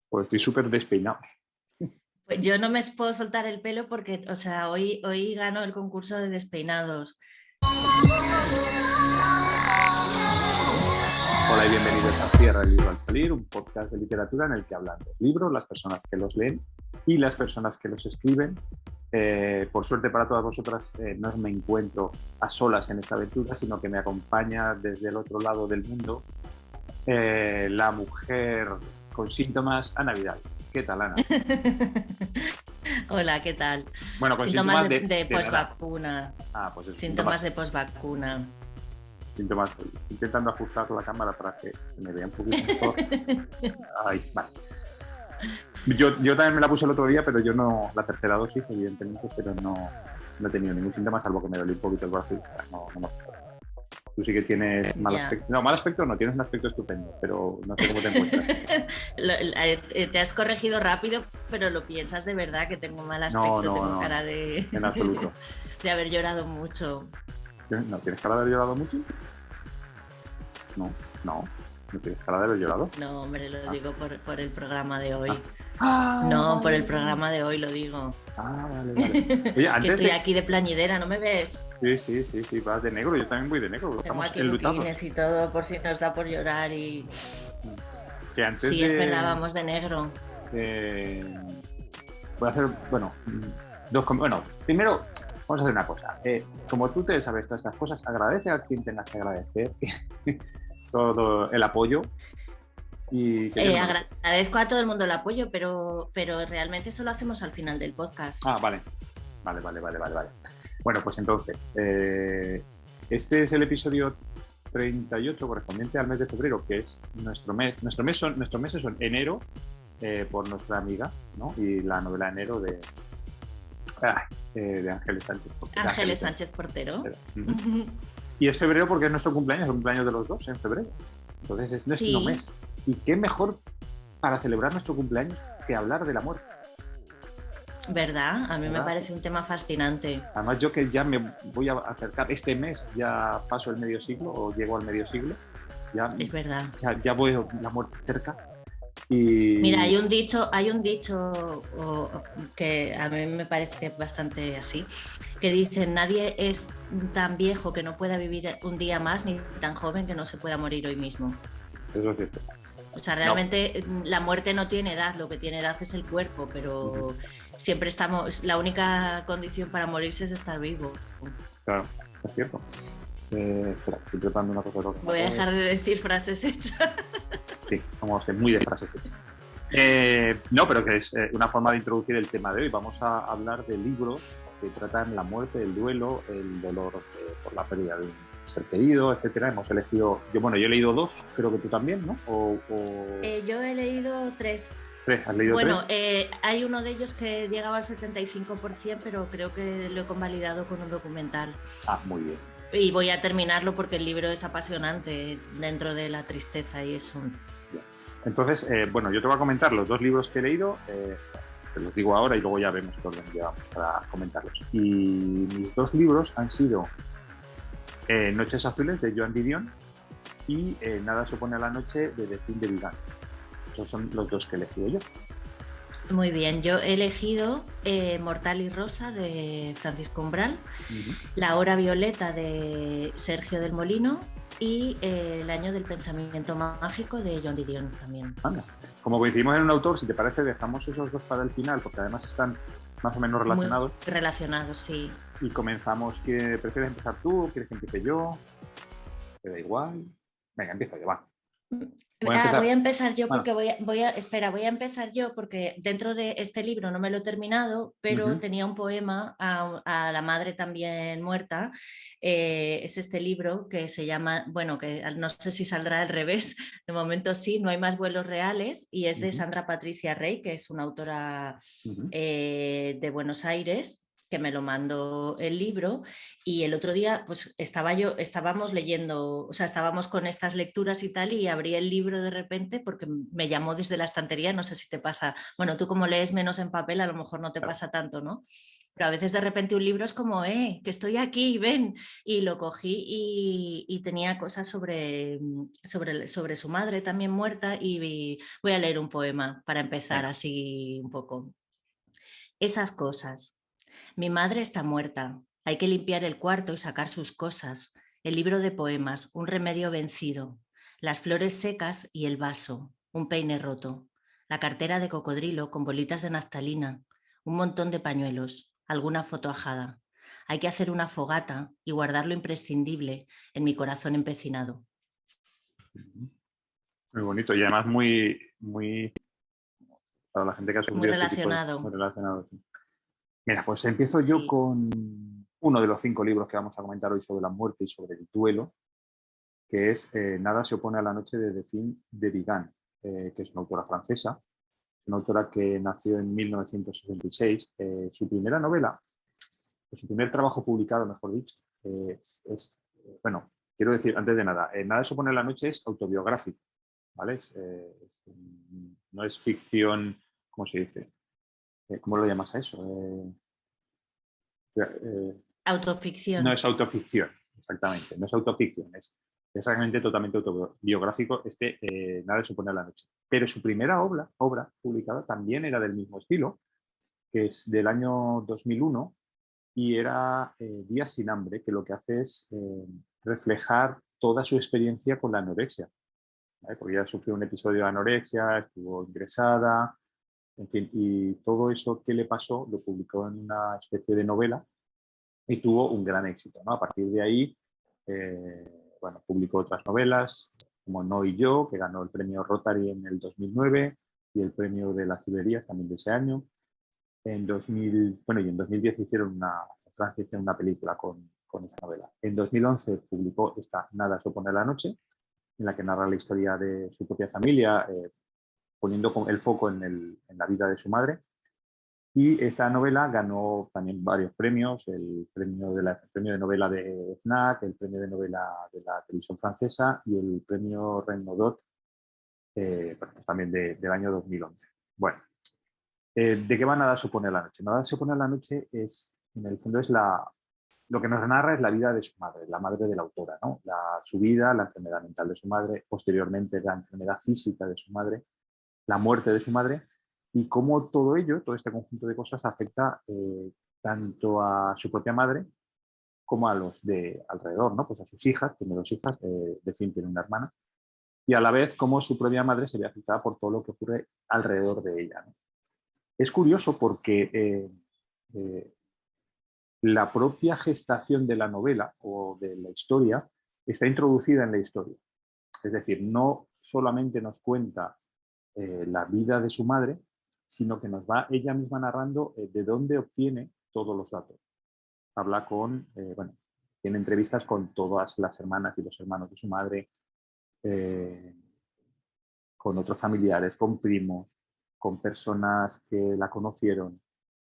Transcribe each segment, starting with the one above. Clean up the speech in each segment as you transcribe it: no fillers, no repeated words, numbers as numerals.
Pues estoy súper despeinado. Pues yo no me puedo soltar el pelo porque, o sea, hoy gano el concurso de despeinados. Hola y bienvenidos a Cierra el libro al salir, un podcast de literatura en el que hablan de libros, las personas que los leen y las personas que los escriben. Por suerte para todas vosotras, no me encuentro a solas en esta aventura, sino que me acompaña desde el otro lado del mundo la mujer con síntomas, Ana Vidal. ¿Qué tal, Ana? Hola, ¿qué tal? Bueno, con síntomas de de posvacuna. Pues síntomas de posvacuna. Síntomas. Estoy intentando ajustar la cámara para que me vea un poquito mejor. Ahí, vale. Yo también me la puse el otro día, pero yo no, la tercera dosis, evidentemente, pero no he tenido ningún síntoma, salvo que me dolía un poquito el brazo. No me Tú sí que tienes mal aspecto. No, mal aspecto no, tienes un aspecto estupendo, pero no sé cómo te encuentras. Te has corregido rápido, pero lo piensas de verdad que tengo mal aspecto, tengo cara de... En absoluto. De haber llorado mucho. ¿No tienes cara de haber llorado mucho? No tienes cara de haber llorado. No, hombre, lo digo por el programa de hoy. No, por el programa de hoy lo digo. Vale. Oye, antes que estoy aquí de plañidera, ¿no me ves? Sí, vas de negro, yo también voy de negro. Tengo aquí botines y todo por si nos da por llorar y... Que antes sí, esperábamos de negro. Voy a hacer, primero vamos a hacer una cosa. Como tú te sabes todas estas cosas, agradece a quien tengas que agradecer todo el apoyo. Y agradezco a todo el mundo el apoyo, pero realmente eso lo hacemos al final del podcast. Vale. Bueno, pues entonces, este es el episodio 38 correspondiente al mes de febrero, que es nuestro mes. Nuestros meses son enero, por nuestra amiga, ¿no? Y la novela Enero de Ángeles Sánchez Portero. Ángeles Sánchez Portero. Y es febrero porque es nuestro cumpleaños, el cumpleaños de los dos en febrero. Entonces es nuestro mes. Y qué mejor para celebrar nuestro cumpleaños que hablar de la muerte. ¿Verdad? A mí me parece un tema fascinante. Además, yo que ya me voy a acercar, este mes ya paso el medio siglo o llego al medio siglo. Es verdad. Ya voy la muerte cerca. Y... Mira, hay un dicho que a mí me parece bastante así, que dice: nadie es tan viejo que no pueda vivir un día más, ni tan joven que no se pueda morir hoy mismo. Eso es cierto. O sea, realmente la muerte no tiene edad, lo que tiene edad es el cuerpo, pero siempre estamos, la única condición para morirse es estar vivo. Claro, es cierto. Espera, estoy preparando una cosa. Voy a dejar de decir frases hechas. Sí, somos muy de frases hechas. Pero que es una forma de introducir el tema de hoy. Vamos a hablar de libros que tratan la muerte, el duelo, el dolor por la pérdida de un ser querido, etcétera. Hemos elegido, yo he leído 2, creo que tú también, ¿no? Yo he leído 3. ¿Has leído 3? Hay uno de ellos que llegaba al 75%, pero creo que lo he convalidado con un documental. Muy bien. Y voy a terminarlo porque el libro es apasionante dentro de la tristeza y eso. Entonces, yo te voy a comentar los 2 libros que he leído, te los digo ahora y luego ya vemos por dónde llevamos para comentarlos. Y mis 2 libros han sido Noches Azules de Joan Didion y Nada se opone a la noche de Delphine de Vigan. Esos son los 2 que he elegido yo. Muy bien, yo he elegido Mortal y Rosa de Francisco Umbral, La hora violeta de Sergio del Molino y El año del pensamiento mágico de Joan Didion también. Como coincidimos en un autor, si te parece, dejamos esos 2 para el final, porque además están más o menos relacionados. Muy relacionados, sí. Y comenzamos. ¿Prefieres empezar tú? ¿Quieres que empiece yo? ¿Te da igual? Venga, empiezo yo, va. Voy a empezar yo porque voy a empezar yo porque dentro de este libro no me lo he terminado, pero tenía un poema a la madre también muerta. Es este libro que se llama, que no sé si saldrá al revés, de momento sí, No hay más vuelos reales, y es de Sandra Patricia Rey, que es una autora de Buenos Aires, que me lo mandó el libro, y el otro día pues estábamos leyendo, o sea, estábamos con estas lecturas y tal, y abrí el libro de repente porque me llamó desde la estantería. No sé si te pasa, tú como lees menos en papel a lo mejor no te pasa tanto, ¿no? pero a veces de repente un libro es como, que estoy aquí, ven, y lo cogí y tenía cosas sobre su madre también muerta y voy a leer un poema para empezar así un poco. Esas cosas. Mi madre está muerta. Hay que limpiar el cuarto y sacar sus cosas. El libro de poemas, un remedio vencido. Las flores secas y el vaso. Un peine roto. La cartera de cocodrilo con bolitas de naftalina. Un montón de pañuelos. Alguna foto ajada. Hay que hacer una fogata y guardar lo imprescindible en mi corazón empecinado. Muy bonito y además muy para la gente que ha Muy sufrido este tipo de... relacionado. Muy relacionado. Sí. Mira, pues empiezo yo con uno de los 5 libros que vamos a comentar hoy sobre la muerte y sobre el duelo, que es Nada se opone a la noche de Delphine de Vigan, que es una autora francesa, una autora que nació en 1966. Su primera novela, o su primer trabajo publicado, mejor dicho, bueno, quiero decir, antes de nada, Nada se opone a la noche es autobiográfico, ¿vale? No es ficción, ¿cómo se dice? ¿Cómo lo llamas a eso? No Autoficción. es autoficción, exactamente, no es autoficción, es realmente totalmente autobiográfico. Nada se opone a la noche. Pero su primera obra publicada también era del mismo estilo, que es del año 2001 y era Días sin hambre, que lo que hace es reflejar toda su experiencia con la anorexia, ¿vale? Porque ella sufrió un episodio de anorexia, estuvo ingresada, en fin, y todo eso que le pasó lo publicó en una especie de novela y tuvo un gran éxito, ¿no? A partir de ahí, bueno, publicó otras novelas, como No y yo, que ganó el premio Rotary en el 2009 y el premio de las librerías también de ese año. En 2010 hicieron Francia hicieron una película con esa novela. En 2011 publicó esta Nada se opone a la noche, en la que narra la historia de su propia familia, poniendo el foco en la vida de su madre. Y esta novela ganó también varios premios, el premio de novela de FNAC, el premio de novela de la televisión francesa y el premio Renaudot, también del año 2011. Bueno, ¿de qué va Nada se opone a la noche? Nada se opone a la noche en el fondo lo que nos narra es la vida de su madre, la madre de la autora, ¿no? Su vida, la enfermedad mental de su madre, posteriormente la enfermedad física de su madre, la muerte de su madre y cómo todo ello, todo este conjunto de cosas afecta tanto a su propia madre como a los de alrededor, ¿no? Pues a sus hijas, tiene 2 hijas, de fin tiene una hermana, y a la vez cómo su propia madre se ve afectada por todo lo que ocurre alrededor de ella, ¿no? Es curioso porque la propia gestación de la novela o de la historia está introducida en la historia. Es decir, no solamente nos cuenta la vida de su madre, sino que nos va ella misma narrando de dónde obtiene todos los datos. Habla tiene entrevistas con todas las hermanas y los hermanos de su madre, con otros familiares, con primos, con personas que la conocieron.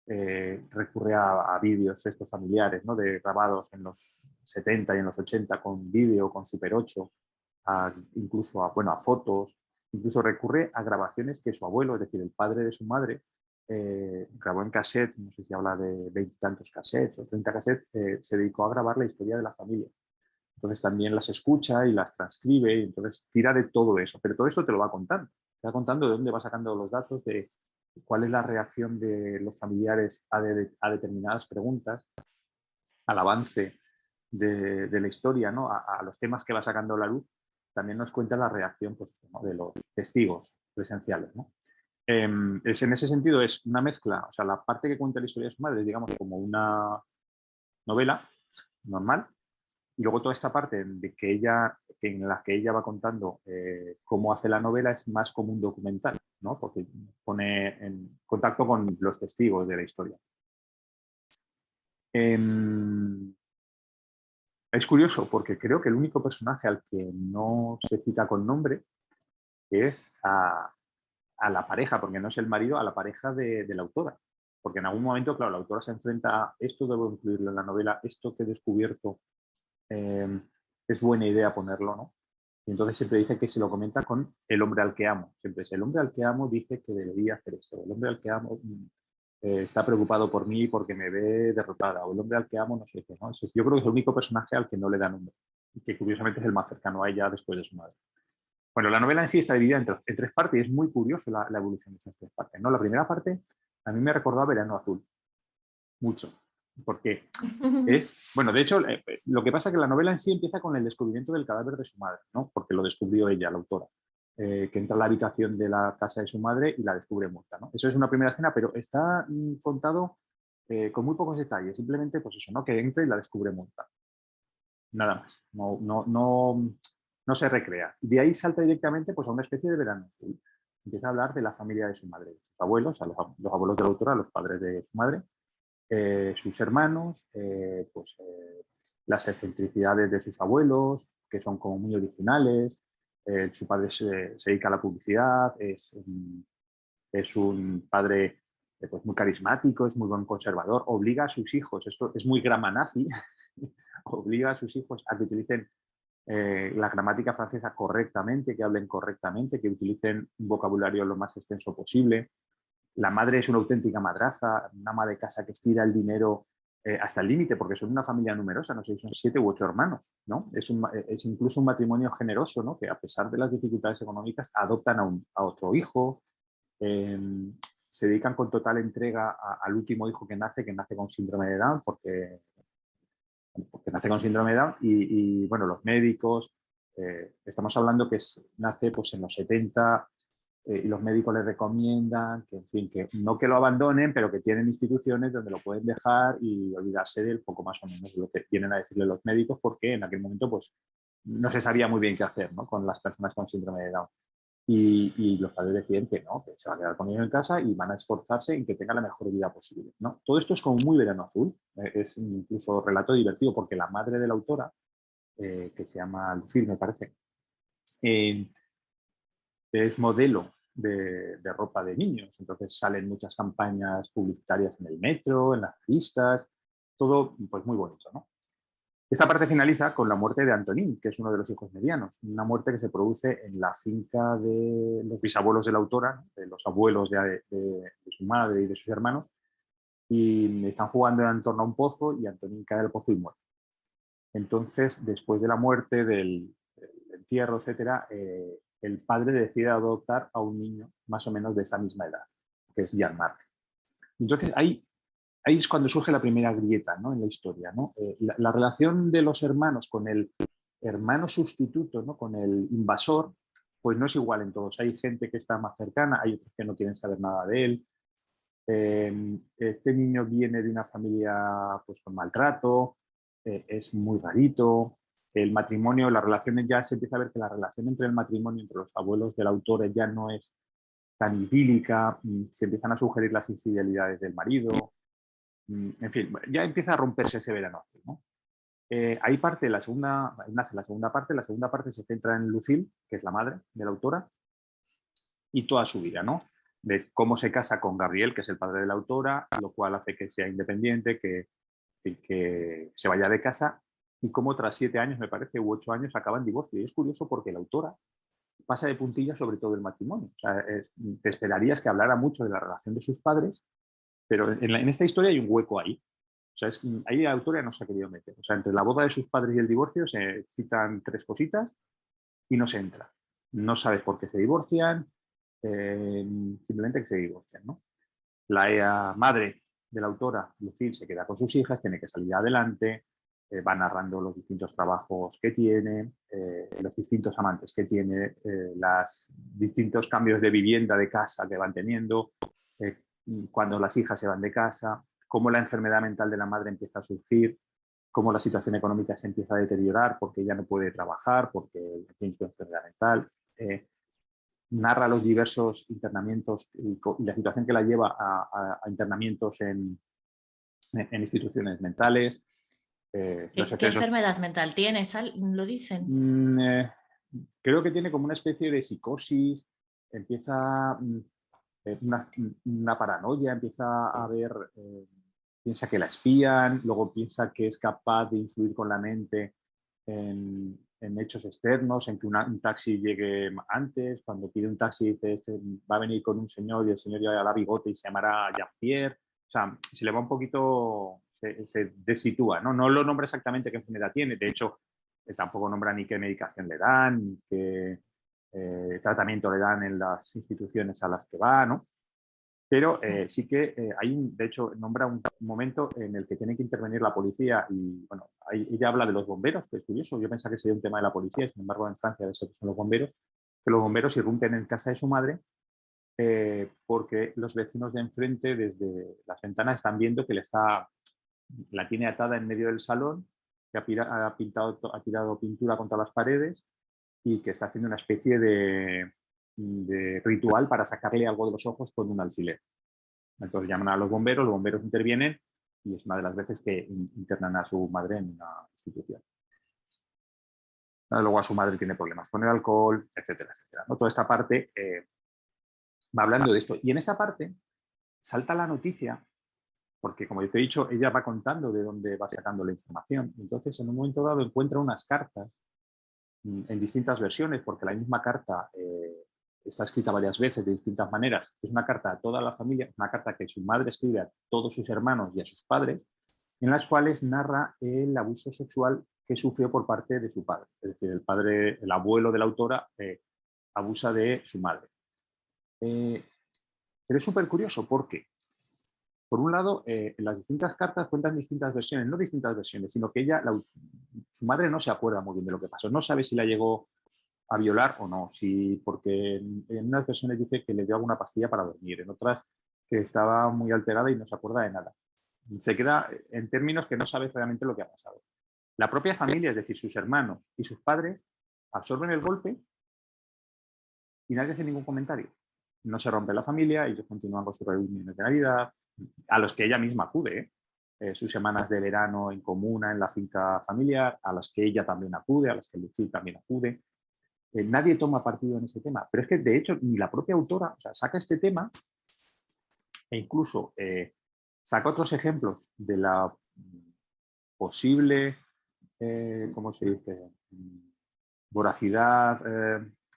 Recurre a vídeos estos familiares, ¿no? Grabados en los 70 y en los 80 con vídeo, con Super 8, incluso a fotos. Incluso recurre a grabaciones que su abuelo, es decir, el padre de su madre, grabó en cassette, no sé si habla de 20 y tantos cassettes o 30 cassettes, se dedicó a grabar la historia de la familia. Entonces también las escucha y las transcribe y entonces tira de todo eso. Pero todo esto te lo va contando. Te va contando de dónde va sacando los datos, de cuál es la reacción de los familiares a determinadas preguntas, al avance de la historia, ¿no? A los temas que va sacando a la luz. También nos cuenta la reacción, pues, ¿no? De los testigos presenciales, ¿no? En ese sentido es una mezcla, o sea, la parte que cuenta la historia de su madre es, digamos, como una novela normal, y luego toda esta parte en la que ella va contando cómo hace la novela es más como un documental, ¿no? Porque pone en contacto con los testigos de la historia. Es curioso porque creo que el único personaje al que no se cita con nombre es a la pareja, porque no es el marido, a la pareja de la autora. Porque en algún momento, claro, la autora se enfrenta a esto, debo incluirlo en la novela, esto que he descubierto, es buena idea ponerlo, ¿no? Y entonces siempre dice que se lo comenta con el hombre al que amo. Siempre es el hombre al que amo dice que debería hacer esto. El hombre al que amo está preocupado por mí porque me ve derrotada, o el hombre al que amo no sé qué, ¿no? Yo creo que es el único personaje al que no le da nombre, y que curiosamente es el más cercano a ella después de su madre. Bueno, la novela en sí está dividida en tres partes y es muy curioso la evolución de esas tres partes, ¿no? La primera parte a mí me recordó a Verano Azul, mucho, porque bueno, de hecho, lo que pasa es que la novela en sí empieza con el descubrimiento del cadáver de su madre, ¿no? Porque lo descubrió ella, la autora, que entra a la habitación de la casa de su madre y la descubre muerta, ¿no? Eso es una primera escena, pero está contado con muy pocos detalles, simplemente pues eso, ¿no? Que entra y la descubre muerta. Nada más, no se recrea. De ahí salta directamente pues, a una especie de Verano Azul. Empieza a hablar de la familia de su madre, de sus abuelos, a los abuelos de la autora, los padres de su madre, sus hermanos, las excentricidades de sus abuelos, que son como muy originales. Su padre se dedica a la publicidad, es un padre pues muy carismático, es muy buen conservador, obliga a sus hijos, esto es muy gramanazi, obliga a sus hijos a que utilicen la gramática francesa correctamente, que hablen correctamente, que utilicen un vocabulario lo más extenso posible. La madre es una auténtica madraza, una ama de casa que estira el dinero hasta el límite, porque son una familia numerosa, no sé si son 7 u 8 hermanos, ¿no? Es incluso un matrimonio generoso, ¿no? Que a pesar de las dificultades económicas adoptan a otro hijo, eh, se dedican con total entrega al último hijo que nace con síndrome de Down, porque nace con síndrome de Down y bueno, los médicos, estamos hablando que nace pues, en los 70 y los médicos les recomiendan que, en fin, que no que lo abandonen, pero que tienen instituciones donde lo pueden dejar y olvidarse de él poco más o menos de lo que vienen a decirle los médicos, porque en aquel momento pues, no se sabía muy bien qué hacer, ¿no? Con las personas con síndrome de Down. Y los padres deciden que no, que se va a quedar con ellos en casa y van a esforzarse en que tenga la mejor vida posible, ¿no? Todo esto es como muy Verano Azul, es incluso relato divertido porque la madre de la autora, que se llama Lucille, me parece, eh, es modelo de ropa de niños, entonces salen muchas campañas publicitarias en el metro, en las revistas, todo pues muy bonito, ¿no? Esta parte finaliza con la muerte de Antonín, que es uno de los hijos medianos, una muerte que se produce en la finca de los bisabuelos de la autora, de los abuelos de su madre y de sus hermanos, y están jugando en torno a un pozo y Antonín cae al pozo y muere. Entonces, después de la muerte, del entierro, etcétera, el padre decide adoptar a un niño más o menos de esa misma edad, que es Jean-Marc. Entonces, ahí es cuando surge la primera grieta, ¿no? En la historia, ¿no? La relación de los hermanos con el hermano sustituto, ¿no? Con el invasor, pues no es igual en todos. Hay gente que está más cercana, hay otros que no quieren saber nada de él. Este niño viene de una familia pues, con maltrato, es muy rarito. El matrimonio, las relaciones, ya se empieza a ver que la relación entre el matrimonio, entre los abuelos del autor ya no es tan idílica, se empiezan a sugerir las infidelidades del marido, en fin, ya empieza a romperse ese verano, ¿no? Ahí parte nace la segunda parte se centra en Lucille, que es la madre de la autora, y toda su vida, ¿no? De cómo se casa con Gabriel, que es el padre de la autora, lo cual hace que sea independiente, que se vaya de casa, y cómo tras 7 años, me parece, u 8 años, acaba en divorcio. Y es curioso porque la autora pasa de puntillas sobre todo el matrimonio. O sea, te esperarías que hablara mucho de la relación de sus padres, pero en esta historia hay un hueco ahí. O sea, ahí la autora no se ha querido meter. O sea, entre la boda de sus padres y el divorcio se citan 3 cositas y no se entra. No sabes por qué se divorcian, simplemente que se divorcian, ¿no? La madre de la autora, Lucille, se queda con sus hijas, tiene que salir adelante, va narrando los distintos trabajos que tiene, los distintos amantes que tiene, los distintos cambios de vivienda, de casa que van teniendo, eh, cuando las hijas se van de casa, cómo la enfermedad mental de la madre empieza a surgir, cómo la situación económica se empieza a deteriorar porque ella no puede trabajar, porque tiene su enfermedad mental. Narra los diversos internamientos y la situación que la lleva a internamientos en instituciones mentales. ¿Qué enfermedad mental tiene? ¿Lo dicen? Creo que tiene como una especie de psicosis, empieza una paranoia, empieza a ver, piensa que la espían, luego piensa que es capaz de influir con la mente en hechos externos, en que un taxi llegue antes, cuando pide un taxi dice, va a venir con un señor y el señor lleva la bigote y se llamará Jean-Pierre. sea, se le va un poquito, se desitúa, ¿no? No lo nombra exactamente qué enfermedad tiene, de hecho, tampoco nombra ni qué medicación le dan, ni qué tratamiento le dan en las instituciones a las que va, ¿no? Pero sí que de hecho, nombra un momento en el que tiene que intervenir la policía y, bueno, ella habla de los bomberos, que es curioso, yo pensaba que sería un tema de la policía, sin embargo, en Francia debe ser que son los bomberos, que los bomberos irrumpen en casa de su madre porque los vecinos de enfrente, desde las ventanas, están viendo que la tiene atada en medio del salón, que ha tirado pintura contra las paredes y que está haciendo una especie de ritual para sacarle algo de los ojos con un alfiler. Entonces llaman a los bomberos intervienen y es una de las veces que internan a su madre en una institución. Luego a su madre tiene problemas con el alcohol, etcétera, etcétera, ¿no? Toda esta parte va hablando de esto. Y en esta parte salta la noticia, porque como yo te he dicho, ella va contando de dónde va sacando la información. Entonces, en un momento dado encuentra unas cartas en distintas versiones, porque la misma carta está escrita varias veces de distintas maneras. Es una carta a toda la familia, una carta que su madre escribe a todos sus hermanos y a sus padres, en las cuales narra el abuso sexual que sufrió por parte de su padre. Es decir, el abuelo de la autora abusa de su madre. Pero es súper curioso porque, por un lado, las distintas cartas cuentan distintas versiones, no distintas versiones, sino que su madre no se acuerda muy bien de lo que pasó, no sabe si la llegó a violar o no, porque en unas versiones dice que le dio alguna pastilla para dormir, en otras que estaba muy alterada y no se acuerda de nada. Se queda en términos que no sabe realmente lo que ha pasado. La propia familia, es decir, sus hermanos y sus padres, absorben el golpe y nadie hace ningún comentario. No se rompe la familia, ellos continúan con sus reuniones de Navidad, a los que ella misma acude, sus semanas de verano en comuna, en la finca familiar, a las que ella también acude, a las que Lucille también acude. Nadie toma partido en ese tema, pero es que de hecho ni la propia autora, o sea, saca este tema e incluso saca otros ejemplos de la posible, ¿cómo se dice?, voracidad,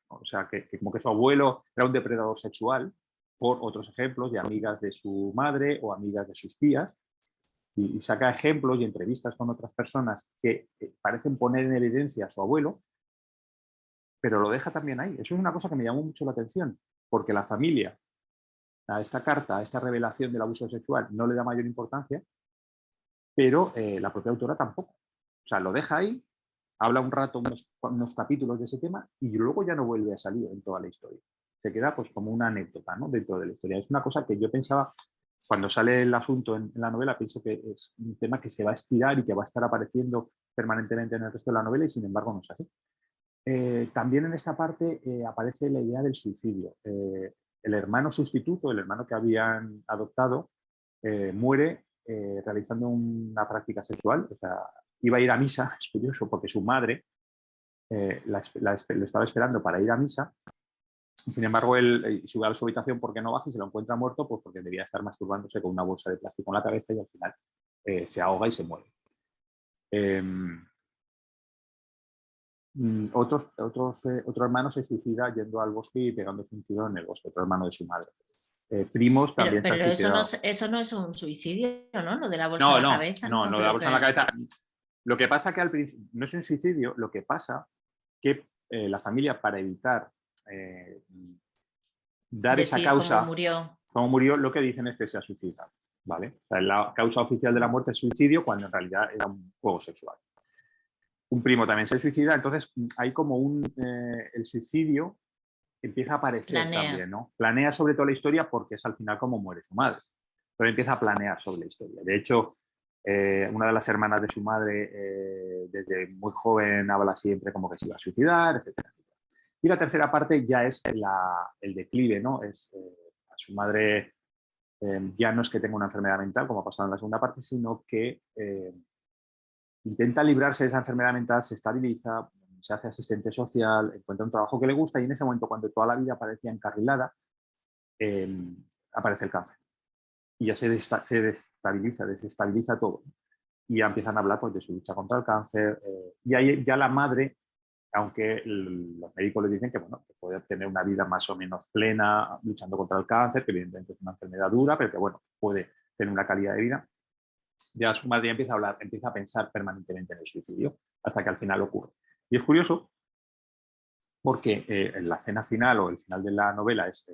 o sea, que como que su abuelo era un depredador sexual, por otros ejemplos de amigas de su madre o amigas de sus tías, y saca ejemplos y entrevistas con otras personas que parecen poner en evidencia a su abuelo, pero lo deja también ahí. Eso es una cosa que me llamó mucho la atención, porque la familia a esta carta, a esta revelación del abuso sexual, no le da mayor importancia, pero la propia autora tampoco. O sea, lo deja ahí, habla un rato, unos capítulos de ese tema, y luego ya no vuelve a salir en toda la historia. Se queda pues como una anécdota, ¿no?, dentro de la historia. Es una cosa que yo pensaba, cuando sale el asunto en la novela, pienso que es un tema que se va a estirar y que va a estar apareciendo permanentemente en el resto de la novela, y sin embargo no es así. También en esta parte aparece la idea del suicidio. El hermano sustituto, el hermano que habían adoptado, muere realizando una práctica sexual. O sea, iba a ir a misa, es curioso, porque su madre lo estaba esperando para ir a misa. Sin embargo, él sube a su habitación porque no baja y se lo encuentra muerto, pues porque debía estar masturbándose con una bolsa de plástico en la cabeza y al final se ahoga y se muere. Otro hermano se suicida yendo al bosque y pegándose un tiro en el bosque, otro hermano de su madre. Primos también se han suicidado. Eso no es un suicidio, ¿no? Lo de la bolsa en la cabeza. No, lo de la bolsa en la cabeza. Lo que pasa que al principio no es un suicidio, lo que pasa que la familia, para evitar dar esa causa, cómo murió, lo que dicen es que se ha suicidado, ¿vale? O sea, la causa oficial de la muerte es suicidio, cuando en realidad era un juego sexual. Un primo también se suicida, entonces hay como el suicidio empieza a aparecer también, ¿no? Planea sobre toda la historia porque es al final como muere su madre, pero empieza a planear sobre la historia. De hecho, una de las hermanas de su madre desde muy joven habla siempre como que se iba a suicidar, etcétera, etcétera. Y la tercera parte ya es el declive, ¿no? A su madre ya no es que tenga una enfermedad mental, como ha pasado en la segunda parte, sino que intenta librarse de esa enfermedad mental, se estabiliza, se hace asistente social, encuentra un trabajo que le gusta y en ese momento, cuando toda la vida parecía encarrilada, aparece el cáncer. Y ya se desestabiliza todo. Y ya empiezan a hablar pues, de su lucha contra el cáncer. Y ahí ya la madre, aunque los médicos les dicen que, bueno, que puede tener una vida más o menos plena luchando contra el cáncer, que evidentemente es una enfermedad dura, pero que bueno, puede tener una calidad de vida, ya su madre empieza a hablar, empieza a pensar permanentemente en el suicidio, hasta que al final ocurre. Y es curioso porque en la escena final o el final de la novela es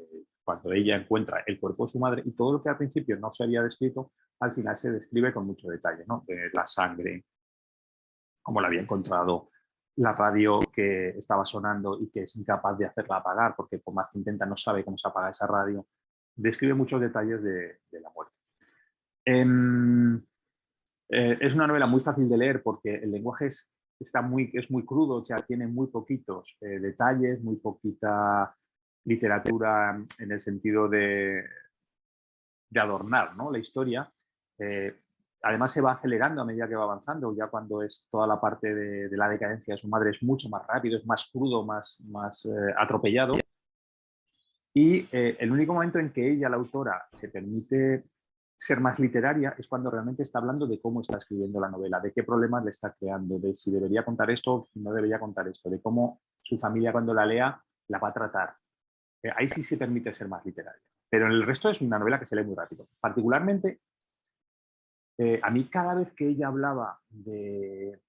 cuando ella encuentra el cuerpo de su madre, y todo lo que al principio no se había descrito, al final se describe con mucho detalle, ¿no? De la sangre, cómo la había encontrado, la radio que estaba sonando y que es incapaz de hacerla apagar, porque por más que intenta no sabe cómo se apaga esa radio. Describe muchos detalles de la muerte. Es una novela muy fácil de leer porque el lenguaje es muy crudo, o sea, tiene muy poquitos detalles, muy poquita literatura en el sentido de adornar, ¿no?, la historia. Además se va acelerando a medida que va avanzando, ya cuando es toda la parte de la decadencia de su madre es mucho más rápido, es más crudo, más atropellado. Y el único momento en que ella, la autora, se permite ser más literaria es cuando realmente está hablando de cómo está escribiendo la novela, de qué problemas le está creando, de si debería contar esto o si no debería contar esto, de cómo su familia cuando la lea la va a tratar. Ahí sí se permite ser más literaria. Pero en el resto es una novela que se lee muy rápido. Particularmente, a mí cada vez que ella hablaba de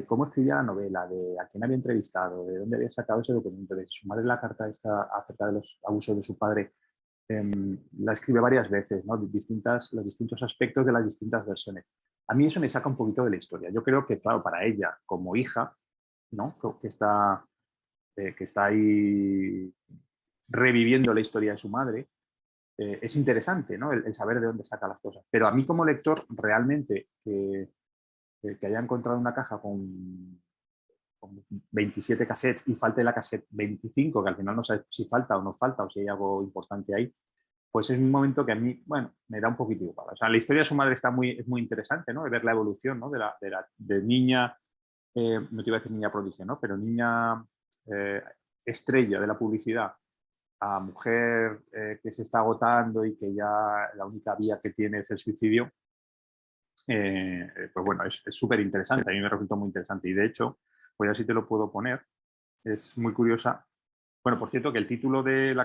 cómo escribía la novela, de a quién había entrevistado, de dónde había sacado ese documento, de su madre la carta esta acerca de los abusos de su padre, la escribe varias veces, ¿no? Los distintos aspectos de las distintas versiones. A mí eso me saca un poquito de la historia. Yo creo que, claro, para ella, como hija, ¿no?, que está ahí reviviendo la historia de su madre, es interesante, ¿no?, el saber de dónde saca las cosas. Pero a mí como lector, realmente, que haya encontrado una caja con 27 cassettes y falte la cassette 25, que al final no sabes si falta o no falta o si hay algo importante ahí, pues es un momento que a mí, bueno, me da un poquito igual. O sea, la historia de su madre es muy interesante, ¿no?, de ver la evolución, ¿no?, de niña, no te iba a decir niña prodigio, ¿no?, pero niña estrella de la publicidad a mujer que se está agotando y que ya la única vía que tiene es el suicidio. Pues bueno, es súper interesante, a mí me resultó muy interesante y de hecho, pues así te lo puedo poner, es muy curiosa. Bueno, por cierto, que el título del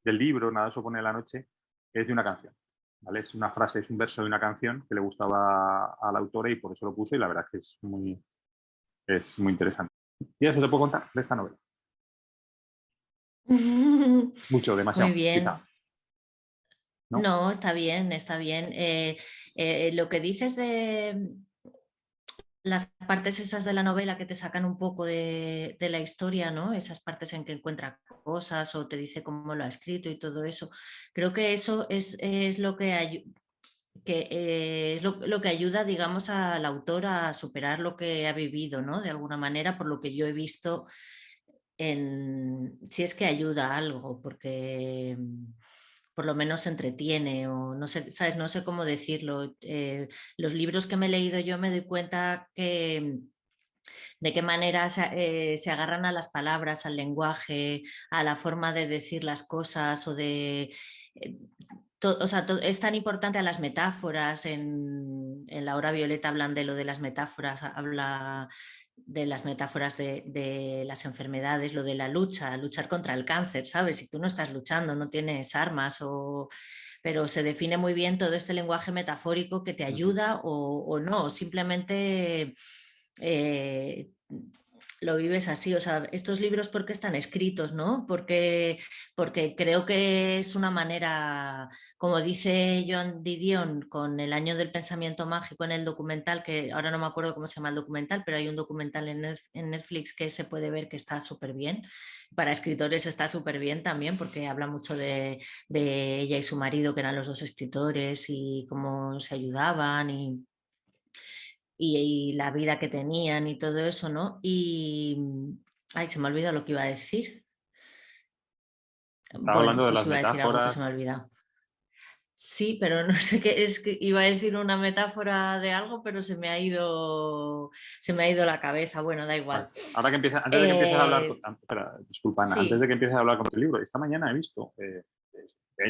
libro, Nada se opone a la noche, es de una canción, ¿vale? Es una frase, es un verso de una canción que le gustaba a la autora y por eso lo puse y la verdad es que es muy interesante. Y eso te puedo contar de esta novela. Mucho, Muy demasiado, bien. quizá, ¿no? No, está bien, está bien. Lo que dices de las partes esas de la novela que te sacan un poco de la historia, ¿no? Esas partes en que encuentra cosas o te dice cómo lo ha escrito y todo eso. Creo que eso es lo es lo que ayuda, digamos, al autor a superar lo que ha vivido, ¿no? De alguna manera, por lo que yo he visto si es que ayuda a algo, porque por lo menos entretiene o no sé, ¿sabes? No sé cómo decirlo. Los libros que me he leído yo me doy cuenta que de qué manera se agarran a las palabras, al lenguaje, a la forma de decir las cosas o de... o sea, es tan importante a las metáforas. En La hora violeta hablan de lo de las metáforas, habla de las metáforas de las enfermedades, lo de la lucha, luchar contra el cáncer, ¿sabes? Si tú no estás luchando, no tienes armas pero se define muy bien todo este lenguaje metafórico que te ayuda o no, simplemente lo vives así. O sea, estos libros, ¿por qué están escritos, no? Porque creo que es una manera, como dice Joan Didion con El año del pensamiento mágico en el documental, que ahora no me acuerdo cómo se llama el documental, pero hay un documental en Netflix que se puede ver que está súper bien. Para escritores está súper bien también porque habla mucho de ella y su marido, que eran los dos escritores, y cómo se ayudaban y la vida que tenían y todo eso, ¿no? Ay, se me ha olvidado lo que iba a decir. Estaba hablando Bueno, de pues las iba a decir algo que se metáforas. me ha olvidado. Sí, pero no sé qué, es que iba a decir una metáfora de algo, pero se me ha ido la cabeza. Bueno, da Vale. igual. Antes de que empieces a hablar, espera, disculpa, Ana, antes de Sí. que empieces a hablar con tu libro, esta mañana he visto,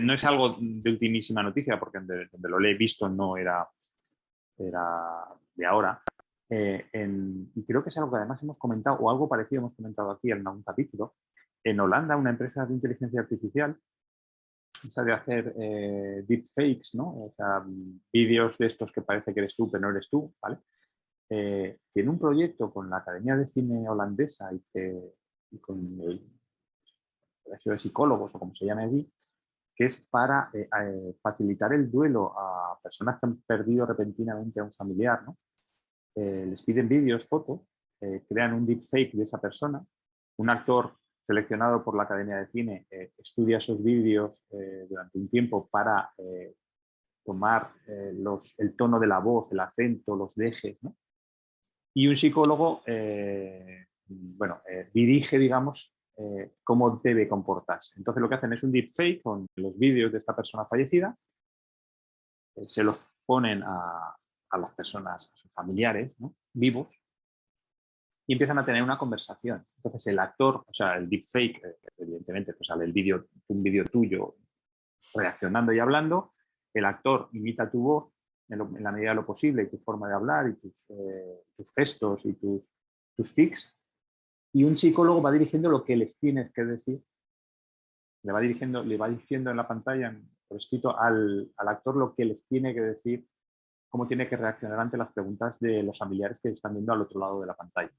no es algo de ultimísima noticia, porque donde lo he visto no era de ahora, y creo que es algo que además hemos comentado, o algo parecido hemos comentado aquí en algún capítulo. En Holanda, una empresa de inteligencia artificial esa de hacer deepfakes, ¿no? O sea, vídeos de estos que parece que eres tú, pero no eres tú, ¿vale? Tiene un proyecto con la Academia de Cine holandesa y con el colegio de psicólogos o como se llame allí, que es para facilitar el duelo a personas que han perdido repentinamente a un familiar, ¿no? Les piden vídeos, fotos, crean un deepfake de esa persona, un actor seleccionado por la Academia de Cine estudia esos vídeos durante un tiempo para tomar el tono de la voz, el acento, los dejes, ¿no? Y un psicólogo dirige, digamos, cómo debe comportarse. Entonces lo que hacen es un deepfake con los vídeos de esta persona fallecida, se los ponen a las personas, a sus familiares, ¿no? Vivos, y empiezan a tener una conversación. Entonces el actor, o sea, el deepfake, evidentemente, pues sale un vídeo tuyo reaccionando y hablando, el actor imita tu voz en la medida de lo posible, y tu forma de hablar, y tus gestos y tus tics, y un psicólogo va dirigiendo lo que les tienes que decir, le va diciendo en la pantalla, por escrito, al actor lo que les tiene que decir, cómo tiene que reaccionar ante las preguntas de los familiares que están viendo al otro lado de la pantalla.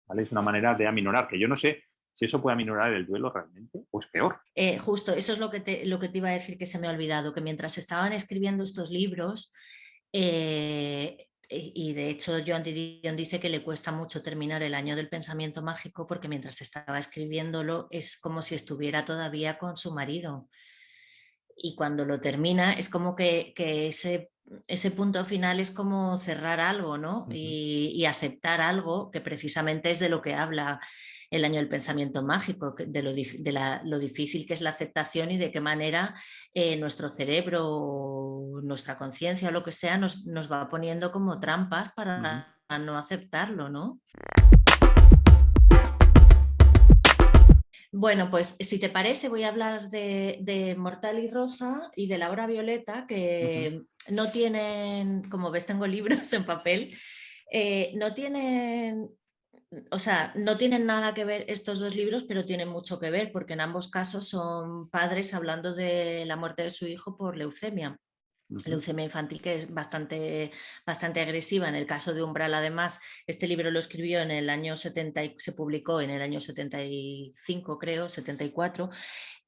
¿Vale? Es una manera de aminorar, que yo no sé si eso puede aminorar el duelo realmente o es peor. Justo, eso es lo que te iba a decir, que se me ha olvidado, que mientras estaban escribiendo estos libros, y de hecho Joan Didion dice que le cuesta mucho terminar El año del pensamiento mágico porque mientras estaba escribiéndolo es como si estuviera todavía con su marido. Y cuando lo termina es como que ese punto final es como cerrar algo, ¿no? Y aceptar algo que precisamente es de lo que habla El año del pensamiento mágico, de lo difícil que es la aceptación y de qué manera nuestro cerebro, nuestra conciencia o lo que sea nos va poniendo como trampas para no aceptarlo, ¿no? Bueno, pues si te parece, voy a hablar de Mortal y Rosa y de La Hora Violeta, que no tienen, como ves, tengo libros en papel, no tienen, o sea, no tienen nada que ver estos dos libros, pero tienen mucho que ver, porque en ambos casos son padres hablando de la muerte de su hijo por leucemia. Leucemia infantil, que es bastante agresiva. En el caso de Umbral, además, este libro lo escribió en el año 70, se publicó en el año 75, creo, 74,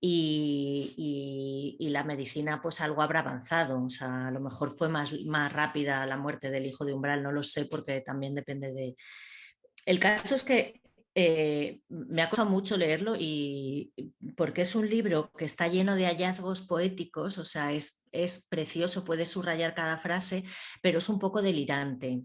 y la medicina pues algo habrá avanzado. O sea, a lo mejor fue más rápida la muerte del hijo de Umbral, no lo sé, porque también depende de... El caso es que me ha costado mucho leerlo y porque es un libro que está lleno de hallazgos poéticos, o sea, es precioso, puedes subrayar cada frase, pero es un poco delirante.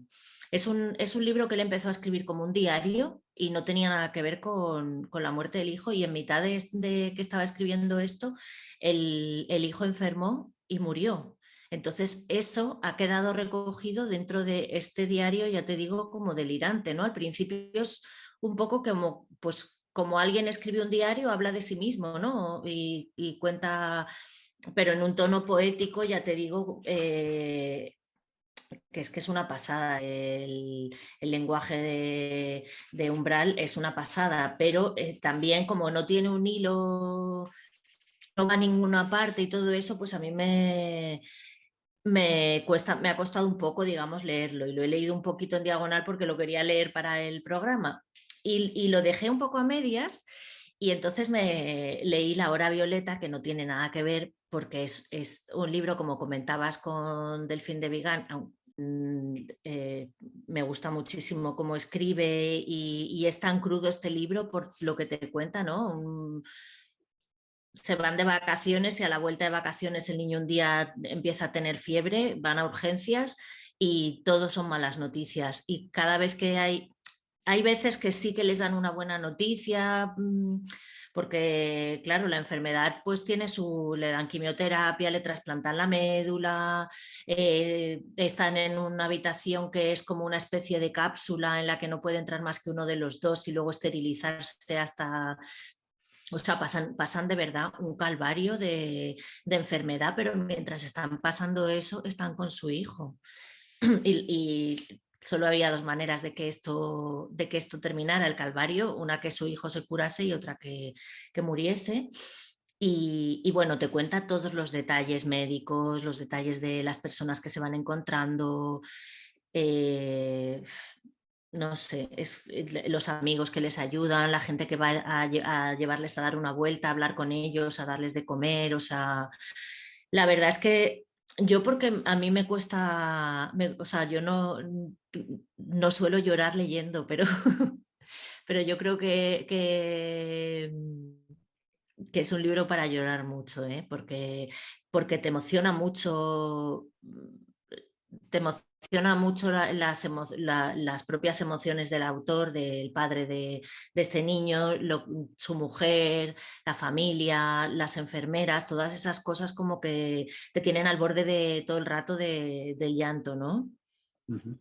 Es un libro que él empezó a escribir como un diario y no tenía nada que ver con la muerte del hijo, y en mitad de que estaba escribiendo esto, el hijo enfermó y murió. Entonces, eso ha quedado recogido dentro de este diario, ya te digo, como delirante, ¿no? Al principio es un poco como, pues, como alguien escribe un diario, habla de sí mismo, ¿no? Y cuenta, pero en un tono poético, ya te digo, que es una pasada. El lenguaje de Umbral es una pasada, pero también como no tiene un hilo, no va a ninguna parte y todo eso, pues a mí me ha costado un poco, digamos, leerlo, y lo he leído un poquito en diagonal porque lo quería leer para el programa y lo dejé un poco a medias, y entonces me leí La Hora Violeta, que no tiene nada que ver porque es un libro, como comentabas con Delfín de Vigan. Me gusta muchísimo cómo escribe y es tan crudo este libro por lo que te cuenta, ¿no? Se van de vacaciones y a la vuelta de vacaciones el niño un día empieza a tener fiebre, van a urgencias y todo son malas noticias. Y cada vez que hay veces que sí que les dan una buena noticia, porque claro, la enfermedad pues le dan quimioterapia, le trasplantan la médula, están en una habitación que es como una especie de cápsula en la que no puede entrar más que uno de los dos y luego esterilizarse hasta... O sea, pasan de verdad un calvario de enfermedad, pero mientras están pasando eso, están con su hijo. Y solo había dos maneras de que esto terminara el calvario, una que su hijo se curase y otra que muriese. Y bueno, te cuenta todos los detalles médicos, los detalles de las personas que se van encontrando, no sé, los amigos que les ayudan, la gente que va a llevarles a dar una vuelta, a hablar con ellos, a darles de comer, o sea, la verdad es que yo porque a mí me cuesta, o sea, yo no suelo llorar leyendo, pero, pero yo creo que es un libro para llorar mucho, ¿eh? Porque te emociona mucho, las propias emociones del autor, del padre de este niño, su mujer, la familia, las enfermeras, todas esas cosas como que te tienen al borde de todo el rato del llanto, ¿no? Ujú.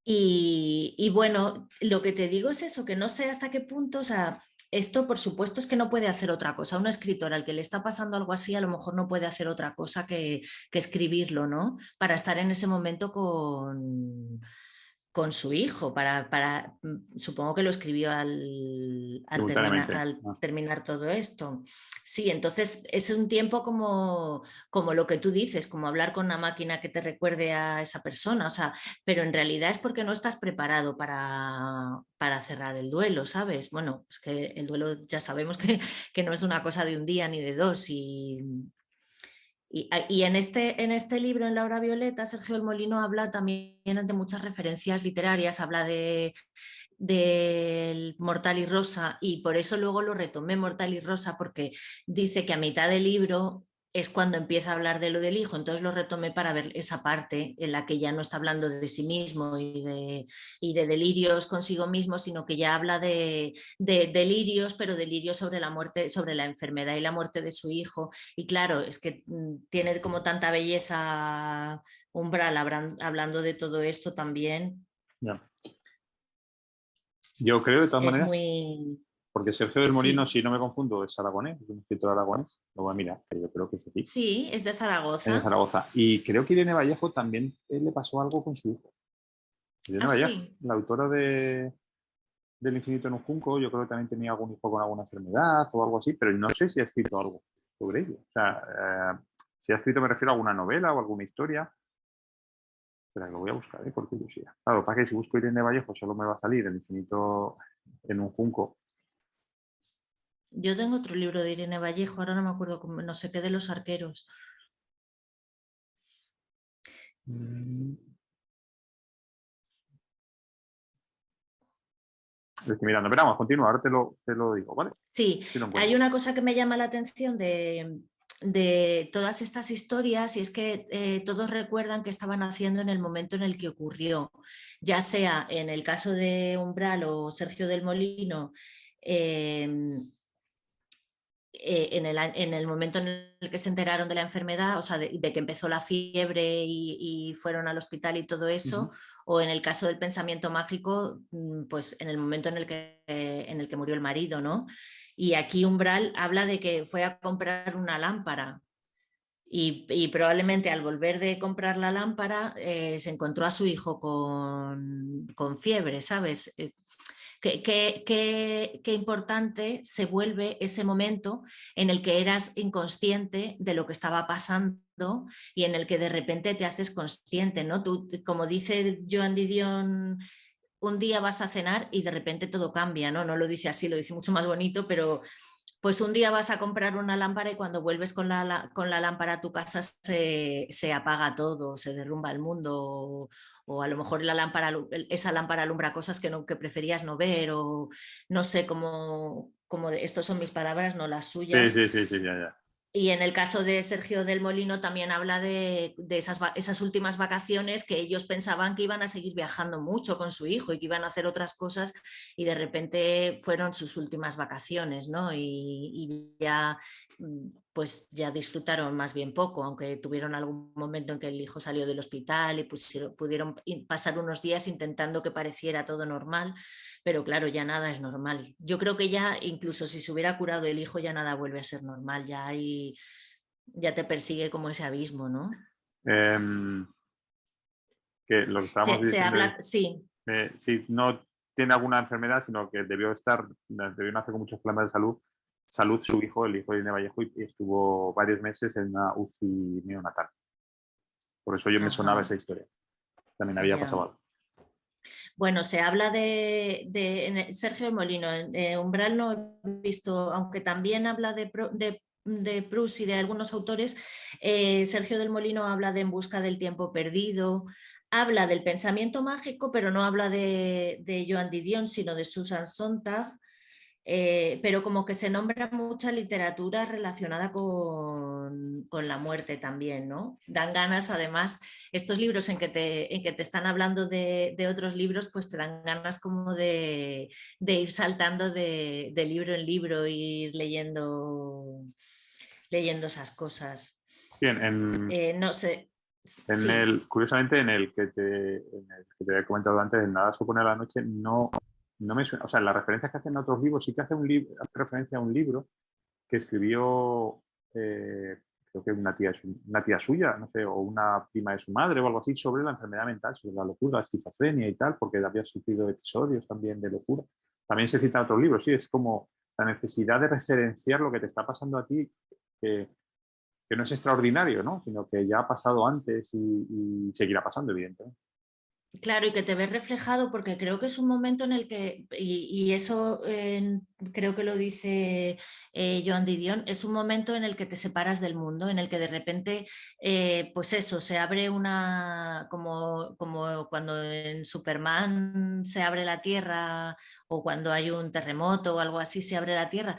Y bueno, lo que te digo es eso, que no sé hasta qué punto, o sea, esto por supuesto es que no puede hacer otra cosa. Un escritor al que le está pasando algo así, a lo mejor no puede hacer otra cosa que escribirlo, ¿no? Para estar en ese momento con su hijo, supongo que lo escribió Simultáneamente. al Ah, terminar todo esto. Sí, entonces es un tiempo como lo que tú dices, como hablar con una máquina que te recuerde a esa persona, o sea, pero en realidad es porque no estás preparado para cerrar el duelo, ¿sabes? Bueno, es que el duelo ya sabemos que no es una cosa de un día ni de dos y en este libro, en La Hora Violeta, Sergio del Molino habla también de muchas referencias literarias, habla del Mortal y Rosa y por eso luego lo retomé Mortal y Rosa porque dice que a mitad del libro es cuando empieza a hablar de lo del hijo, entonces lo retomé para ver esa parte en la que ya no está hablando de sí mismo y de delirios consigo mismo, sino que ya habla de delirios, pero delirios sobre la muerte, sobre la enfermedad y la muerte de su hijo. Y claro, es que tiene como tanta belleza Umbral hablando de todo esto también. ya. Yo creo, de todas Es maneras, muy... porque Sergio del Molino, Sí, si no me confundo, es aragonés, es un escritor aragonés. Lo voy a mirar, que yo creo que es así. sí, es de Es de Zaragoza. Zaragoza. Y creo que Irene Vallejo también le pasó algo con su hijo. Irene Ah, Vallejo, sí. la autora del Infinito en un Junco, yo creo que también tenía algún hijo con alguna enfermedad o algo así, pero no sé si ha escrito algo sobre ello. O sea, si ha escrito me refiero a alguna novela o alguna historia. Pero lo voy a buscar, por curiosidad. Claro, para que si busco Irene Vallejo solo me va a salir el Infinito en un Junco. Yo tengo otro libro de Irene Vallejo, ahora no me acuerdo, no sé qué de los arqueros. Mm, Lo estoy mirando. Pero vamos, continúa, ahora te lo digo, ¿vale? Sí, Si lo hay encuentro. una cosa que me llama la atención de todas estas historias y es que todos recuerdan que estaban haciendo en el momento en el que ocurrió, ya sea en el caso de Umbral o Sergio del Molino, eh, en el momento en el que se enteraron de la enfermedad, o sea, de que empezó la fiebre y fueron al hospital y todo eso, Ujú. o en el caso del pensamiento mágico, pues en el momento en el que murió el marido, ¿no? Y aquí Umbral habla de que fue a comprar una lámpara y probablemente al volver de comprar la lámpara se encontró a su hijo con fiebre, ¿sabes? Qué importante se vuelve ese momento en el que eras inconsciente de lo que estaba pasando y en el que de repente te haces consciente, ¿no? Tú, como dice Joan Didion, un día vas a cenar y de repente todo cambia, ¿no? No lo dice así, lo dice mucho más bonito, pero pues un día vas a comprar una lámpara y cuando vuelves con la lámpara a tu casa se apaga todo, se derrumba el mundo o a lo mejor esa lámpara alumbra cosas que preferías no ver o no sé cómo estos son mis palabras, no las Sí, suyas. sí, sí, sí, ya, ya. Y en el caso de Sergio del Molino también habla de esas últimas vacaciones que ellos pensaban que iban a seguir viajando mucho con su hijo y que iban a hacer otras cosas y de repente fueron sus últimas vacaciones, ¿no? Y ya pues ya disfrutaron más bien poco, aunque tuvieron algún momento en que el hijo salió del hospital y pudieron pasar unos días intentando que pareciera todo normal, pero claro, ya nada es normal. Yo creo que ya, incluso si se hubiera curado el hijo, ya nada vuelve a ser normal, ya te persigue como ese abismo, ¿no? Em, que lo que estábamos Se diciendo es, habla, sí, si no tiene alguna enfermedad, sino que debió nacer con muchos problemas de salud, salud su hijo, el hijo de Irene Vallejo, y estuvo varios meses en una UCI neonatal. Por eso yo me sonaba esa historia. También había pasado algo. Bueno, se habla de Sergio Molino. Umbral no he visto, aunque también habla de Proust y de algunos autores. Sergio del Molino habla de En busca del tiempo perdido, habla del pensamiento mágico, pero no habla de Joan Didion, sino de Susan Sontag. Pero como que se nombra mucha literatura relacionada con la muerte también, ¿no? Dan ganas, además, estos libros en que te están hablando de otros libros, pues te dan ganas como de ir saltando de libro en libro e ir leyendo esas cosas. Bien, no sé. Sí. Curiosamente, en el que te he comentado antes, en Nada supone la noche, no me suena. O sea, las referencias que hacen otros libros sí que hace referencia a un libro que escribió, creo que una tía suya, no sé, o una prima de su madre o algo así, sobre la enfermedad mental, sobre la locura, la esquizofrenia y tal, porque había sufrido episodios también de locura. También se cita en otros libros, sí, es como la necesidad de referenciar lo que te está pasando a ti, que no es extraordinario, ¿no? Sino que ya ha pasado antes y seguirá pasando, evidentemente. Claro, y que te ves reflejado porque creo que es un momento en el que, y eso creo que lo dice Joan Didion, es un momento en el que te separas del mundo, en el que de repente, pues eso, se abre como cuando en Superman se abre la Tierra o cuando hay un terremoto o algo así, se abre la Tierra.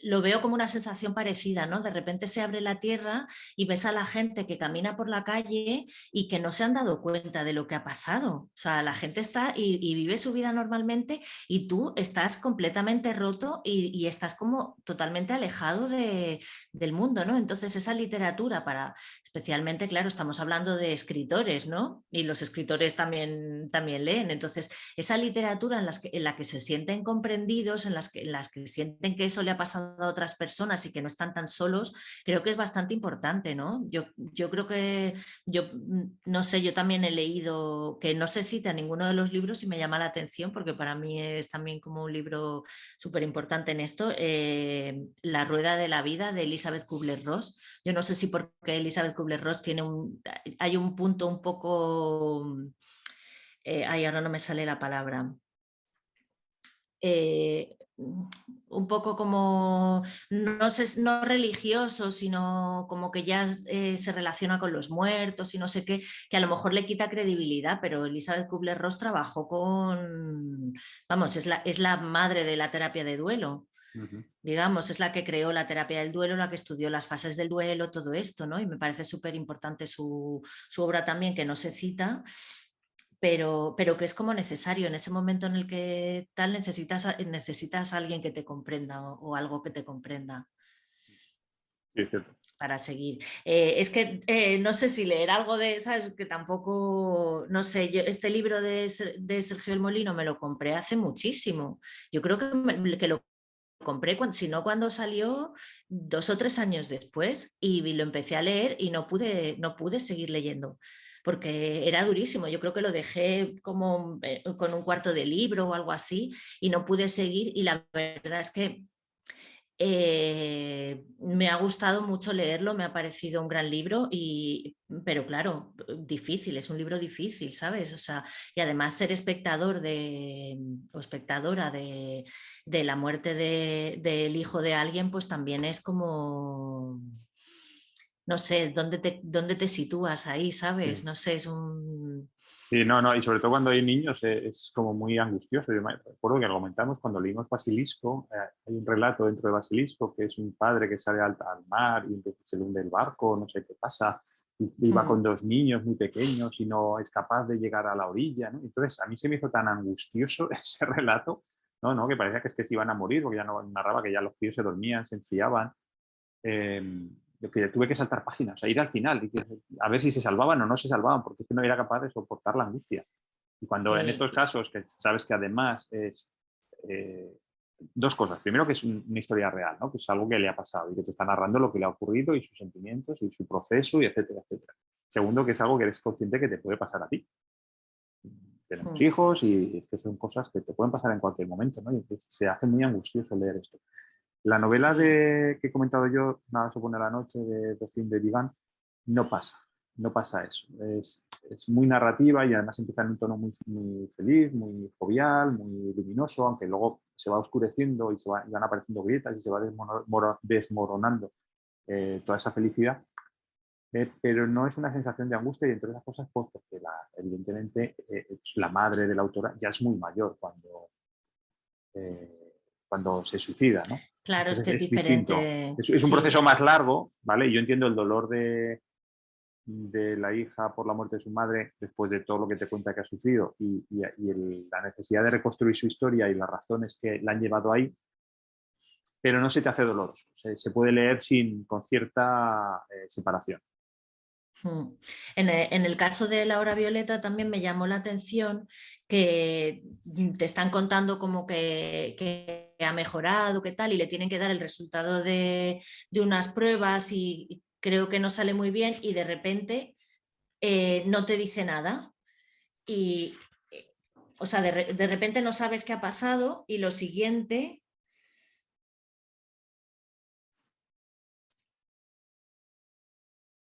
Lo veo como una sensación parecida, ¿no? De repente se abre la Tierra y ves a la gente que camina por la calle y que no se han dado cuenta de lo que ha pasado. O sea, la gente está y vive su vida normalmente y tú estás completamente roto y estás como totalmente alejado del mundo, ¿no? Entonces esa literatura especialmente, claro, estamos hablando de escritores, ¿no? Y los escritores también leen. Entonces, esa literatura en la que se sienten comprendidos, en las que sienten que eso le ha pasado a otras personas y que no están tan solos, creo que es bastante importante, ¿no? Yo creo que no sé, yo también he leído que no se cita en ninguno de los libros y me llama la atención porque para mí es también como un libro súper importante en esto, La rueda de la vida de Elizabeth Kubler-Ross. Yo no sé si porque Elizabeth Kubler-Ross hay un punto un poco, ahora no me sale la palabra. Un poco como, no religioso, sino como que ya se relaciona con los muertos y no sé qué, que a lo mejor le quita credibilidad, pero Elizabeth Kubler-Ross trabajó vamos, es la madre de la terapia de duelo. Digamos, es la que creó la terapia del duelo, la que estudió las fases del duelo, todo esto, ¿no? Y me parece súper importante su obra también, que no se cita, pero que es como necesario en ese momento en el que tal necesitas a alguien que te comprenda o algo que te comprenda. Sí, es cierto. Para seguir. Es que no sé si leer algo de esas, que tampoco, no sé, yo este libro de Sergio del Molino me lo compré hace muchísimo. Yo creo que lo compré, si no cuando salió, 2 o 3 años después, y lo empecé a leer y no pude seguir leyendo porque era durísimo. Yo creo que lo dejé como con un cuarto de libro o algo así y no pude seguir, y la verdad es que me ha gustado mucho leerlo, me ha parecido un gran libro, pero claro, difícil, es un libro difícil, ¿sabes? O sea, y además ser espectador o espectadora de la muerte del hijo de alguien, pues también es como, no sé, ¿dónde te sitúas ahí, ¿sabes? Sí. No sé, es un... Sí, no, y sobre todo cuando hay niños es como muy angustioso. Yo me recuerdo que lo comentamos cuando leímos Basilisco, hay un relato dentro de Basilisco que es un padre que sale al mar y entonces se le hunde el barco, no sé qué pasa, y va con 2 niños muy pequeños y no es capaz de llegar a la orilla, ¿no? Entonces a mí se me hizo tan angustioso ese relato, ¿no? Que parecía que es que se iban a morir, porque ya no narraba que ya los tíos se dormían, se enfriaban. Que tuve que saltar páginas, o sea, ir al final y a ver si se salvaban o no se salvaban, porque es que no era capaz de soportar la angustia. Y cuando en estos casos, que sabes que además es 2 cosas. Primero, que es una historia real, ¿no? Que es algo que le ha pasado y que te está narrando lo que le ha ocurrido y sus sentimientos y su proceso y etcétera, etcétera. Segundo, que es algo que eres consciente que te puede pasar a ti. Tenemos hijos y es que son cosas que te pueden pasar en cualquier momento, ¿no? Y se hace muy angustioso leer esto. La novela Sí. que he comentado yo, Nada supone la noche, de Fin de Divan, no pasa eso. Es muy narrativa y además empieza en un tono muy feliz, muy jovial, muy luminoso, aunque luego se va oscureciendo y y van apareciendo grietas y se va desmoronando toda esa felicidad. Pero no es una sensación de angustia y entre otras cosas, pues, porque evidentemente la madre de la autora ya es muy mayor cuando se suicida, ¿no? Claro, es Entonces que es es distinto. diferente. Es un proceso Sí. más largo, ¿vale? Y yo entiendo el dolor de la hija por la muerte de su madre después de todo lo que te cuenta que ha sufrido y la necesidad de reconstruir su historia y las razones que la han llevado ahí, pero no se te hace doloroso. Se puede leer con cierta separación. En el caso de La Hora Violeta también me llamó la atención que te están contando como que ha mejorado, qué tal, y le tienen que dar el resultado de unas pruebas y creo que no sale muy bien y de repente no te dice nada. Y, o sea, de repente no sabes qué ha pasado y lo siguiente...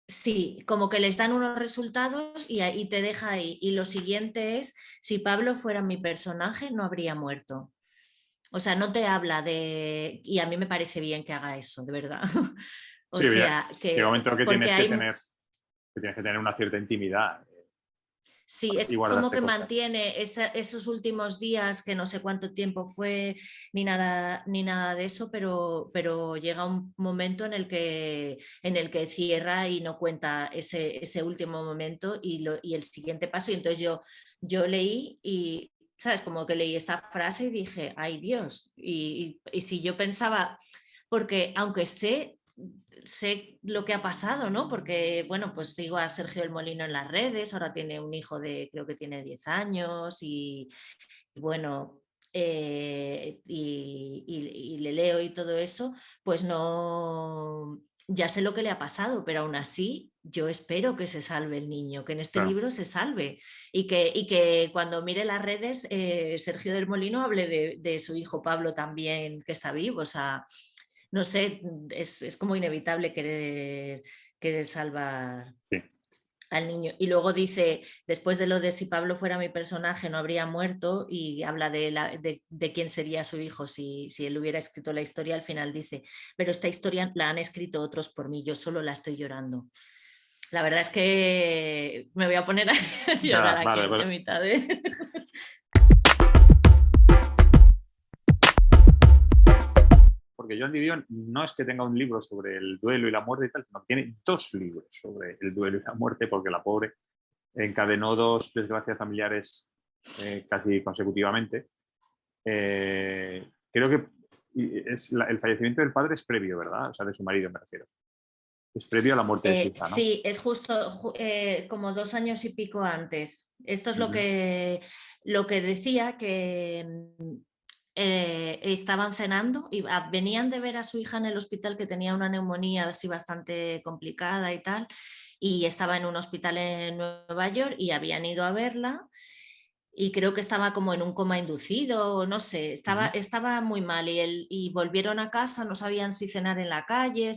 Sí, como que les dan unos resultados y ahí te deja ahí. Y lo siguiente es, si Pablo fuera mi personaje, no habría muerto. O sea, no te habla de... Y a mí me parece bien que haga eso, de verdad. O Sí, sea, llega un momento porque hay... que tienes que tener una cierta intimidad Sí, y es como guardarte que cosas. mantiene esos últimos días, que no sé cuánto tiempo fue, ni nada de eso, pero llega un momento en el que cierra y no cuenta ese último momento y el siguiente paso. Y entonces yo leí y, ¿sabes? Como que leí esta frase y dije, ay Dios. Y si yo pensaba, porque aunque sé lo que ha pasado, ¿no? Porque, bueno, pues sigo a Sergio del Molino en las redes, ahora tiene un hijo creo que tiene 10 años y bueno, y le leo y todo eso, pues no, ya sé lo que le ha pasado, pero aún así yo espero que se salve el niño, que en este Claro. libro se salve y que cuando mire las redes, Sergio del Molino hable de su hijo Pablo también, que está vivo, o sea, no sé, es como inevitable querer salvar Sí. al niño. Y luego dice, después de lo de si Pablo fuera mi personaje no habría muerto y habla de quién sería su hijo si él hubiera escrito la historia, al final dice, pero esta historia la han escrito otros por mí, yo solo la estoy llorando. La verdad es que me voy a poner a llorar Nada, aquí vale, en vale. mitad de... Porque Joan Didion no es que tenga un libro sobre el duelo y la muerte y tal, sino que tiene dos libros sobre el duelo y la muerte, porque la pobre encadenó dos desgracias familiares casi consecutivamente. Creo que el fallecimiento del padre es previo, ¿verdad? O sea, de su marido me refiero. Es previo a la muerte de su hija, ¿no? Sí, es justo como 2 años y pico antes. Esto es Uh -huh. lo que decía, que estaban cenando y venían de ver a su hija en el hospital, que tenía una neumonía así bastante complicada y tal, y estaba en un hospital en Nueva York y habían ido a verla y creo que estaba como en un coma inducido, no sé, estaba muy mal y volvieron a casa, no sabían si cenar en la calle,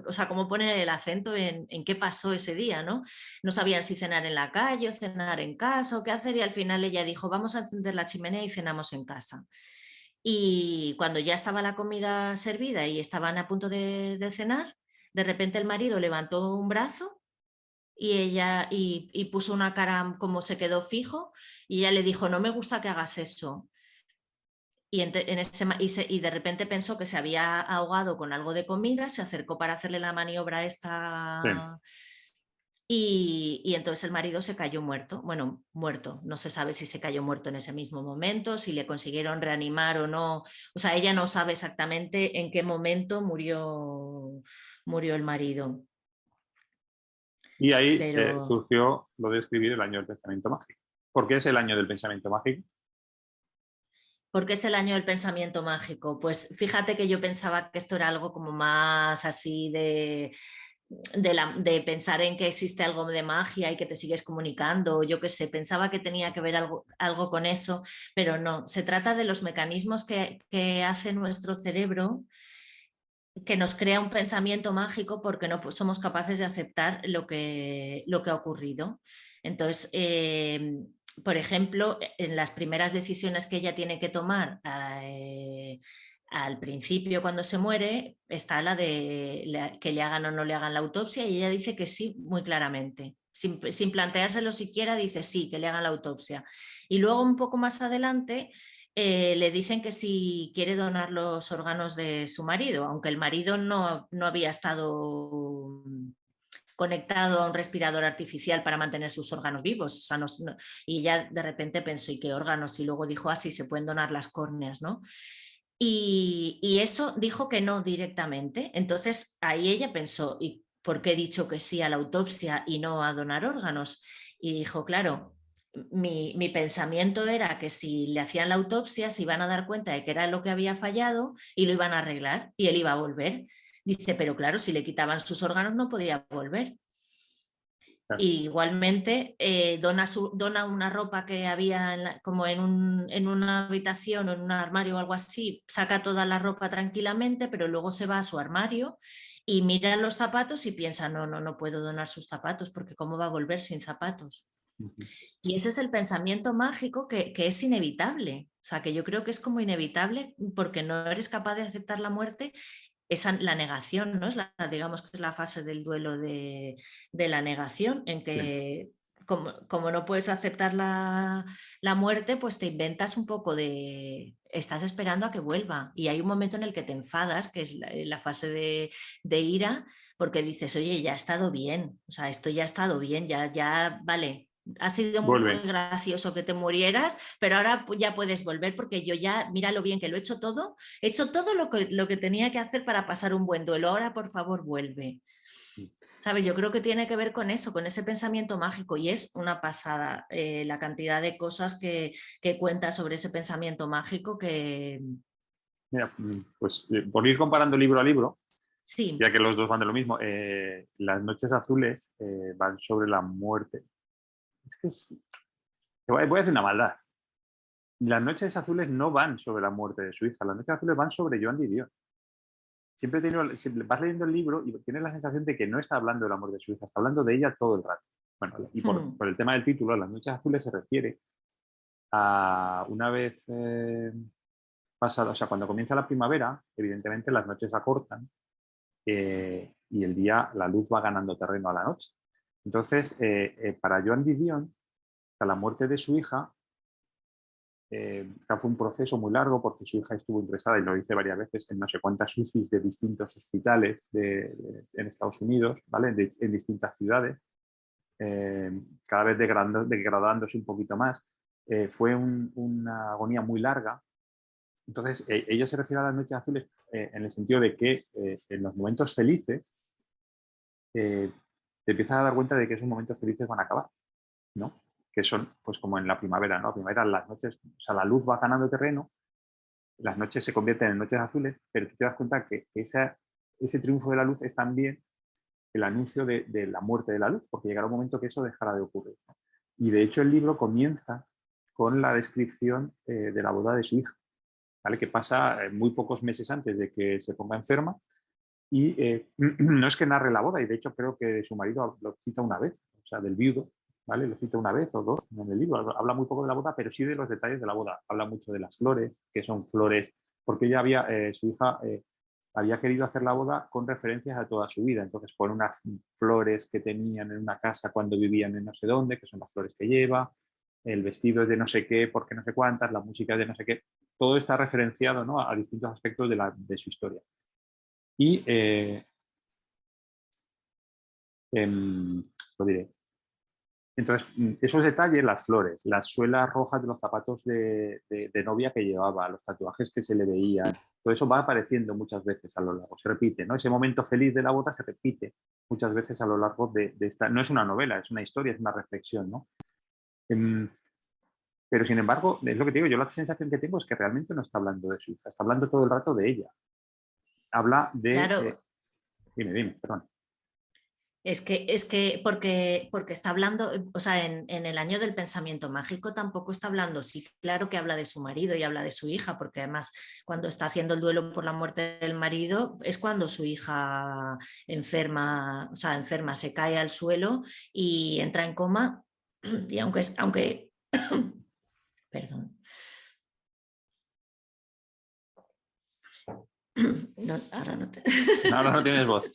o sea, cómo poner el acento en qué pasó ese día, ¿no? No sabían si cenar en la calle o cenar en casa o qué hacer y al final ella dijo, vamos a encender la chimenea y cenamos en casa. Y cuando ya estaba la comida servida y estaban a punto de cenar, de repente el marido levantó un brazo y ella puso una cara como se quedó fijo y ella le dijo, no me gusta que hagas eso. Y de repente pensó que se había ahogado con algo de comida, se acercó para hacerle la maniobra Sí. esta y entonces el marido se cayó muerto. Bueno, muerto. No se sabe si se cayó muerto en ese mismo momento, si le consiguieron reanimar o no. O sea, ella no sabe exactamente en qué momento murió el marido. Y ahí Pero surgió lo de escribir el año del pensamiento mágico. ¿Por qué es el año del pensamiento mágico? ¿por qué es el año del pensamiento mágico? Pues fíjate que yo pensaba que esto era algo como más así de pensar en que existe algo de magia y que te sigues comunicando, yo qué sé, pensaba que tenía que ver algo con eso, pero no, se trata de los mecanismos que hace nuestro cerebro que nos crea un pensamiento mágico porque no somos capaces de aceptar lo que ha ocurrido. Entonces, por ejemplo, en las primeras decisiones que ella tiene que tomar al principio cuando se muere, está la de que le hagan o no le hagan la autopsia y ella dice que sí, muy claramente. Sin planteárselo siquiera, dice sí, que le hagan la autopsia. Y luego un poco más adelante le dicen que si quiere donar los órganos de su marido, aunque el marido no había estado conectado a un respirador artificial para mantener sus órganos vivos. O sea, y ella de repente pensó, ¿y qué órganos? Y luego dijo, sí, se pueden donar las córneas, ¿no? Y eso dijo que no directamente. Entonces ahí ella pensó, ¿y por qué he dicho que sí a la autopsia y no a donar órganos? Y dijo, claro, mi pensamiento era que si le hacían la autopsia se iban a dar cuenta de que era lo que había fallado y lo iban a arreglar y él iba a volver. Dice, pero claro, si le quitaban sus órganos no podía volver. Claro. Y igualmente dona una ropa que había como en una habitación o en un armario o algo así, saca toda la ropa tranquilamente, pero luego se va a su armario y mira los zapatos y piensa, no puedo donar sus zapatos porque ¿cómo va a volver sin zapatos? Y ese es el pensamiento mágico que es inevitable. O sea, que yo creo que es como inevitable porque no eres capaz de aceptar la muerte. La negación, ¿no? Digamos que es la fase del duelo de la negación, en que como no puedes aceptar la muerte, pues te inventas un poco estás esperando a que vuelva. Y hay un momento en el que te enfadas, que es la fase de ira, porque dices, oye, ya ha estado bien, o sea, esto ya ha estado bien, ya, vale. Ha sido muy Vuelve. gracioso que te murieras, pero ahora ya puedes volver porque yo ya, mira lo bien que lo he hecho todo. He hecho todo lo que tenía que hacer para pasar un buen duelo. Ahora, por favor, vuelve. ¿Sabes? Yo creo que tiene que ver con eso, con ese pensamiento mágico y es una pasada la cantidad de cosas que cuenta sobre ese pensamiento mágico que... Mira, pues por ir comparando libro a libro, Sí. ya que los dos van de lo mismo, Las noches azules van sobre la muerte. Es que voy a decir una maldad. Las noches azules no van sobre la muerte de su hija, las noches azules van sobre Joan Didion. Siempre vas leyendo el libro y tienes la sensación de que no está hablando de la muerte de su hija, está hablando de ella todo el rato. Bueno, y por el tema del título, Las noches azules se refiere a una vez pasado, o sea, cuando comienza la primavera, evidentemente las noches acortan y el día, la luz va ganando terreno a la noche. Entonces, para Joan Didion, la muerte de su hija fue un proceso muy largo porque su hija estuvo ingresada, y lo dice varias veces, en no sé cuántas UCIs de distintos hospitales en Estados Unidos, ¿vale? En distintas ciudades, cada vez degradándose un poquito más. Fue una agonía muy larga. Entonces, ella se refiere a las noches azules en el sentido de que en los momentos felices te empiezas a dar cuenta de que esos momentos felices van a acabar, ¿no? Que son, pues como en la primavera, ¿no? La primavera, las noches, o sea, la luz va ganando terreno, las noches se convierten en noches azules, pero tú te das cuenta que ese triunfo de la luz es también el anuncio de la muerte de la luz, porque llegará un momento que eso dejará de ocurrir, ¿no? Y de hecho el libro comienza con la descripción de la boda de su hija, ¿vale? Que pasa muy pocos meses antes de que se ponga enferma, y no es que narre la boda, y de hecho creo que su marido lo cita una vez, o sea, del viudo, ¿vale? Lo cita una vez o dos en el libro. Habla muy poco de la boda, pero sí de los detalles de la boda. Habla mucho de las flores, que son flores, porque ella su hija había querido hacer la boda con referencias a toda su vida. Entonces pone unas flores que tenían en una casa cuando vivían en no sé dónde, que son las flores que lleva, el vestido es de no sé qué, porque no sé cuántas, la música es de no sé qué. Todo está referenciado, ¿no? A distintos aspectos de su historia. Y lo diré. Entonces, esos detalles, las flores, las suelas rojas de los zapatos de novia que llevaba, los tatuajes que se le veían, todo eso va apareciendo muchas veces a lo largo, se repite, ¿no? Ese momento feliz de la boda se repite muchas veces a lo largo de esta. No es una novela, es una historia, es una reflexión, ¿no? Pero sin embargo, es lo que te digo, yo la sensación que tengo es que realmente no está hablando de su hija, está hablando todo el rato de ella. Habla de... Claro. Dime, perdón. Porque está hablando, o sea, en el año del pensamiento mágico tampoco está hablando, sí, claro que habla de su marido y habla de su hija, porque además cuando está haciendo el duelo por la muerte del marido es cuando su hija enferma, o sea, enferma, se cae al suelo y entra en coma y aunque perdón. No, ahora no te... No, ahora no tienes voz.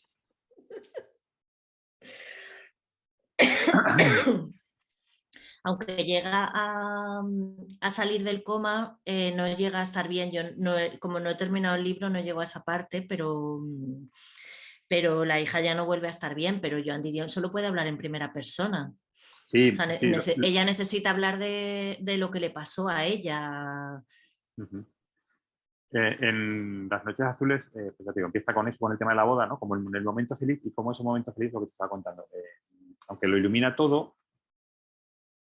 Aunque llega a salir del coma, no llega a estar bien. Yo no como no he terminado el libro, no llego a esa parte, pero la hija ya no vuelve a estar bien, pero Joan Didion solo puede hablar en primera persona. Sí, O sea, sí. ella necesita hablar de lo que le pasó a ella. En Las noches azules, pues ya te digo, empieza con eso, con el tema de la boda, ¿no? Como el momento feliz y como ese momento feliz lo que te estaba contando. Aunque lo ilumina todo,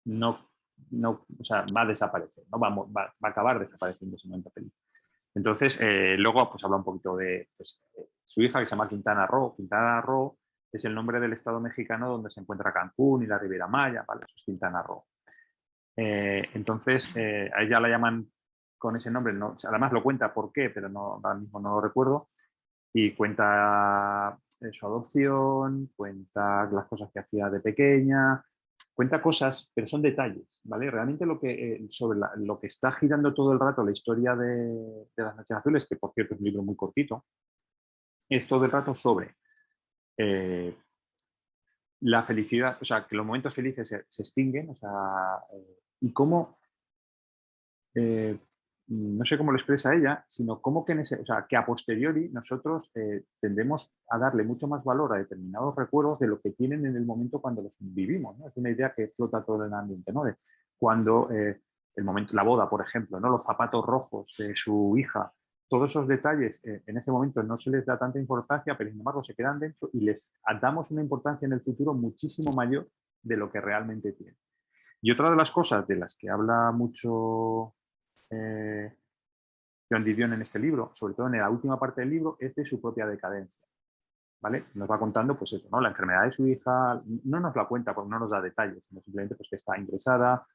o sea, va a desaparecer, ¿no? Va a acabar desapareciendo ese momento feliz. Entonces, luego pues habla un poquito de pues, su hija que se llama Quintana Roo. Quintana Roo es el nombre del estado mexicano donde se encuentra Cancún y la Riviera Maya, ¿vale? Eso es Quintana Roo. Entonces, a ella la llaman con ese nombre, no, además lo cuenta por qué, pero no, ahora mismo no lo recuerdo, y cuenta su adopción, cuenta las cosas que hacía de pequeña, cuenta cosas, pero son detalles, ¿vale? Realmente sobre lo que está girando todo el rato la historia de Las noches azules, que por cierto es un libro muy cortito, es todo el rato sobre la felicidad, o sea, que los momentos felices se extinguen, o sea, y cómo no sé cómo lo expresa ella, sino cómo que, o sea, que a posteriori nosotros tendemos a darle mucho más valor a determinados recuerdos de lo que tienen en el momento cuando los vivimos, ¿no? Es una idea que flota todo en el ambiente, ¿no? De cuando el momento, la boda, por ejemplo, ¿no? Los zapatos rojos de su hija, todos esos detalles en ese momento no se les da tanta importancia, pero sin embargo se quedan dentro y les damos una importancia en el futuro muchísimo mayor de lo que realmente tienen. Y otra de las cosas de las que habla mucho Joan Didion en este libro, sobre todo en la última parte del libro, es de su propia decadencia. ¿Vale? Nos va contando, pues eso, ¿no? La enfermedad de su hija, no nos la cuenta porque no nos da detalles, sino simplemente pues, que está ingresada.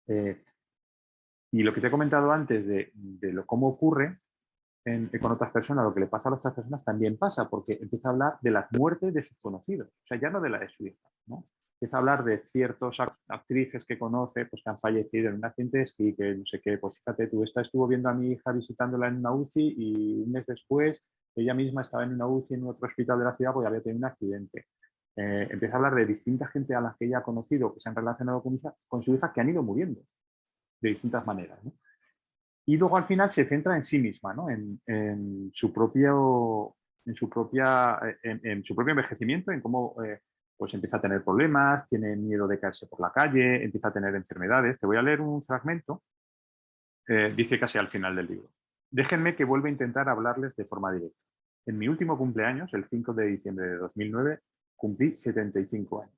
Y lo que te he comentado antes de cómo ocurre con otras personas, lo que le pasa a otras personas también pasa, porque empieza a hablar de las muertes de sus conocidos, o sea, ya no de la de su hija, ¿no? Empieza a hablar de ciertas actrices que conoce, pues que han fallecido en un accidente de esquí, que no sé qué, pues fíjate, estuvo viendo a mi hija visitándola en una UCI y un mes después ella misma estaba en una UCI en otro hospital de la ciudad porque había tenido un accidente. Empieza a hablar de distinta gente a las que ella ha conocido, que se han relacionado con su hija, que han ido muriendo de distintas maneras, ¿no? Y luego al final se centra en sí misma, ¿no? en su propio envejecimiento, en cómo pues empieza a tener problemas, tiene miedo de caerse por la calle, empieza a tener enfermedades. Te voy a leer un fragmento, dice casi al final del libro. Déjenme que vuelva a intentar hablarles de forma directa. En mi último cumpleaños, el 5 de diciembre de 2009, cumplí 75 años.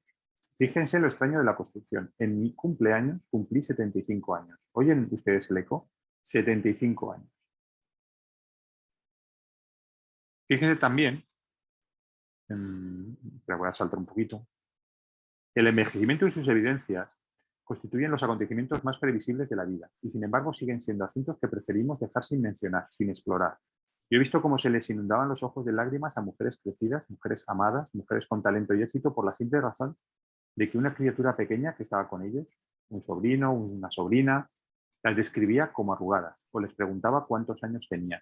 Fíjense lo extraño de la construcción. En mi cumpleaños cumplí 75 años. ¿Oyen ustedes el eco? 75 años. Fíjense también, pero voy a saltar un poquito, el envejecimiento y sus evidencias constituyen los acontecimientos más previsibles de la vida y sin embargo siguen siendo asuntos que preferimos dejar sin mencionar, sin explorar. Yo he visto cómo se les inundaban los ojos de lágrimas a mujeres crecidas, mujeres amadas, mujeres con talento y éxito por la simple razón de que una criatura pequeña que estaba con ellos, un sobrino, una sobrina, las describía como arrugadas o les preguntaba cuántos años tenían.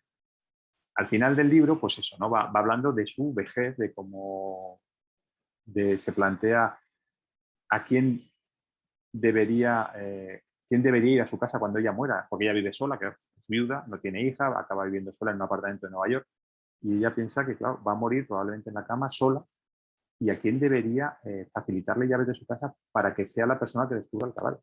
Al final del libro, pues eso, ¿no? Va hablando de su vejez, de cómo se plantea a quién quién debería ir a su casa cuando ella muera, porque ella vive sola, que es viuda, no tiene hija, acaba viviendo sola en un apartamento de Nueva York, y ella piensa que, claro, va a morir probablemente en la cama sola, y a quién debería facilitarle llaves de su casa para que sea la persona que descubra el cadáver.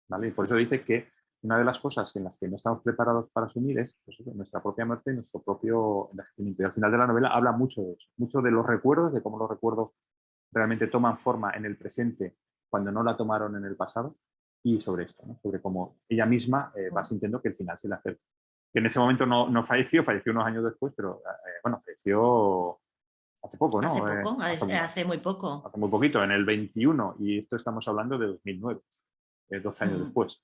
¿Vale? Y por eso dice que una de las cosas en las que no estamos preparados para asumir es pues, nuestra propia muerte y nuestro propio envejecimiento. Y al final de la novela habla mucho de eso, mucho de los recuerdos, de cómo los recuerdos realmente toman forma en el presente cuando no la tomaron en el pasado, y sobre esto, ¿no? Sobre cómo ella misma va sintiendo que el final se le acerca. Que en ese momento no falleció unos años después, pero bueno, falleció hace poco, ¿no? Hace poco, hace muy poco. Hace muy poquito, en el 21, y esto estamos hablando de 2009, 12 años después.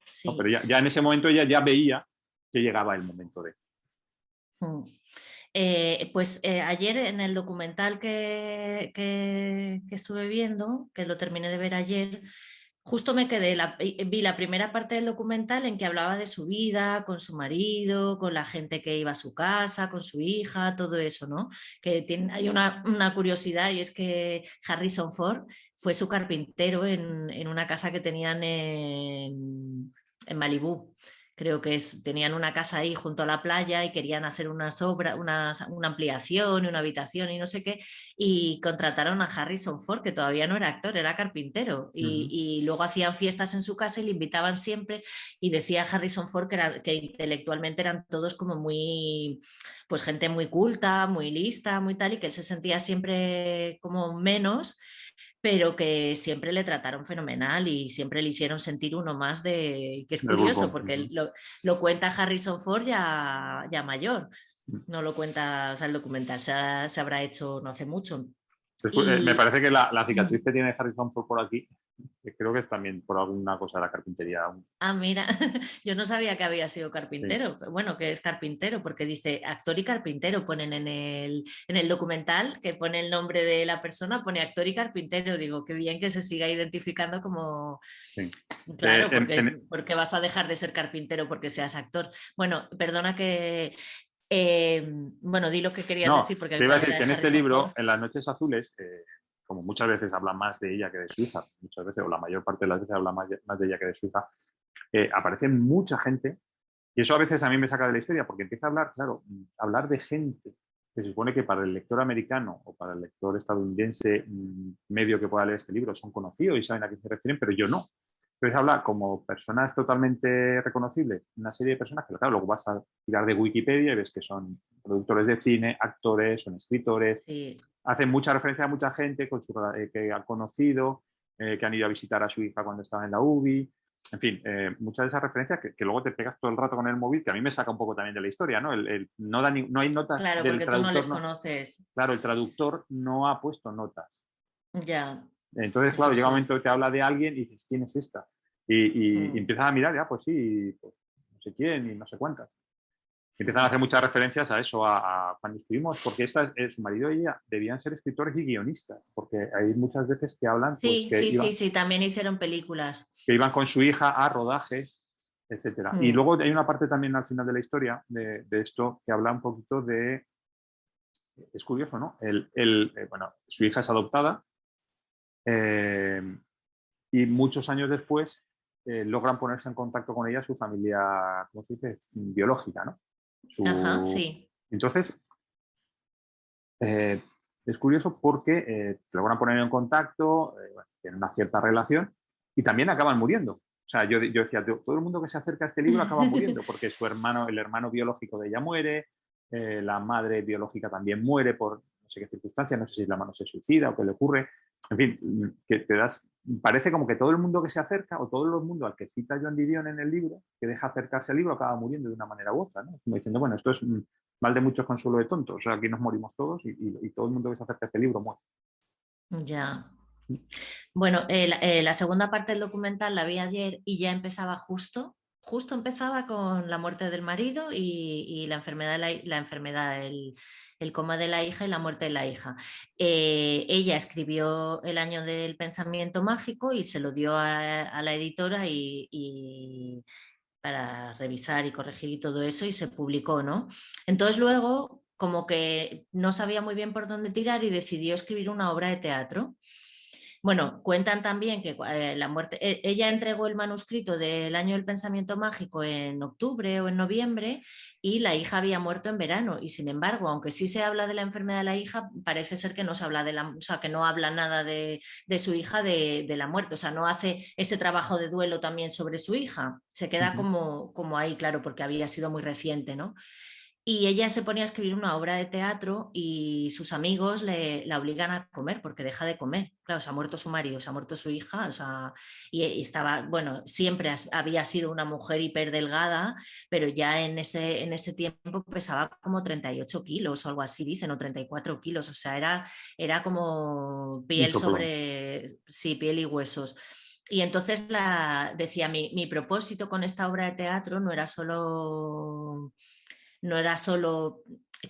Sí. No, pero ya en ese momento ella ya veía que llegaba el momento de... Pues ayer en el documental que estuve viendo, que lo terminé de ver ayer, justo me quedé, vi la primera parte del documental en que hablaba de su vida, con su marido, con la gente que iba a su casa, con su hija, todo eso, ¿no? Que hay una curiosidad, y es que Harrison Ford fue su carpintero en una casa que tenían en Malibú. Creo que tenían una casa ahí junto a la playa y querían hacer una ampliación, una habitación y no sé qué, y contrataron a Harrison Ford, que todavía no era actor, era carpintero, y luego hacían fiestas en su casa y le invitaban siempre, y decía Harrison Ford que intelectualmente eran todos como muy, pues gente muy culta, muy lista, muy tal, y que él se sentía siempre como menos, pero que siempre le trataron fenomenal y siempre le hicieron sentir uno más que es curioso, porque lo cuenta Harrison Ford ya mayor, no lo cuenta, o sea, el documental se habrá hecho no hace mucho. Después, me parece que la cicatriz que tiene Harrison Ford por aquí, creo que es también por alguna cosa de la carpintería. Mira, yo no sabía que había sido carpintero. Sí. Bueno, que es carpintero, porque dice actor y carpintero, ponen en el documental, que pone el nombre de la persona, pone actor y carpintero. Digo, qué bien que se siga identificando como... Sí. Claro, porque vas a dejar de ser carpintero porque seas actor. Bueno, perdona que... bueno, di lo que querías decir. Porque te iba a decir que en este libro, en Las noches azules, como muchas veces habla más de ella que de su hija, muchas veces, o la mayor parte de las veces habla más de ella que de su hija, aparece mucha gente, y eso a veces a mí me saca de la historia, porque empieza a hablar, claro, hablar de gente que se supone que para el lector americano o para el lector estadounidense medio que pueda leer este libro son conocidos y saben a qué se refieren, pero yo no. Entonces habla como personas totalmente reconocibles, una serie de personas que, claro, luego vas a tirar de Wikipedia y ves que son productores de cine, actores, son escritores, sí. Hacen mucha referencia a mucha gente que han conocido, que han ido a visitar a su hija cuando estaba en la UBI, en fin, muchas de esas referencias que luego te pegas todo el rato con el móvil, que a mí me saca un poco también de la historia, ¿no? No hay notas claro, del porque traductor. Tú no les conoces. Claro, el traductor no ha puesto notas. Ya. Entonces, claro, llega un momento que te habla de alguien y dices, ¿quién es esta? Y empiezas a mirar, ya, pues sí, pues, no sé quién y no sé cuántas. Y empiezan a hacer muchas referencias a eso, a cuando estuvimos, porque su marido y ella debían ser escritores y guionistas, porque hay muchas veces que hablan... Sí, pues, sí, también hicieron películas. Que iban con su hija a rodajes, etcétera. Y luego hay una parte también al final de la historia de esto que habla un poquito de... Es curioso, ¿no? Bueno, su hija es adoptada, y muchos años después logran ponerse en contacto con ella su familia, ¿cómo se dice? Biológica, ¿no? Ajá, sí. Entonces, es curioso porque logran poner en contacto, tienen una cierta relación y también acaban muriendo. O sea, yo decía, todo el mundo que se acerca a este libro acaba muriendo porque el hermano biológico de ella muere, la madre biológica también muere por no sé qué circunstancia, no sé si la mano se suicida o qué le ocurre. En fin, que parece como que todo el mundo que se acerca o todo el mundo al que cita Joan Didion en el libro, que deja acercarse al libro, acaba muriendo de una manera u otra, ¿no? Como diciendo, bueno, esto es mal de muchos, consuelo de tontos. O sea, aquí nos morimos todos y todo el mundo que se acerca a este libro muere. Ya. Bueno, la segunda parte del documental la vi ayer y ya empezaba justo empezaba con la muerte del marido y la enfermedad, el coma de la hija y la muerte de la hija. Ella escribió El año del pensamiento mágico y se lo dio a la editora y para revisar y corregir y todo eso, y se publicó, ¿no? Entonces luego como que no sabía muy bien por dónde tirar y decidió escribir una obra de teatro. Bueno, cuentan también que la muerte, ella entregó el manuscrito del año del pensamiento mágico en octubre o en noviembre y la hija había muerto en verano, y sin embargo, aunque sí se habla de la enfermedad de la hija, parece ser que no se habla o sea, que no habla nada de su hija de la muerte, o sea, no hace ese trabajo de duelo también sobre su hija, se queda como ahí, claro, porque había sido muy reciente, ¿no? Y ella se ponía a escribir una obra de teatro y sus amigos la obligan a comer porque deja de comer. Claro, se ha muerto su marido, se ha muerto su hija, o sea, y estaba, bueno, siempre había sido una mujer hiperdelgada, pero ya en ese tiempo pesaba como 38 kilos o algo así, dicen, o 34 kilos, o sea, era como Un piel soplón. sobre, sí, piel y huesos. Y entonces decía, mi propósito con esta obra de teatro no era solo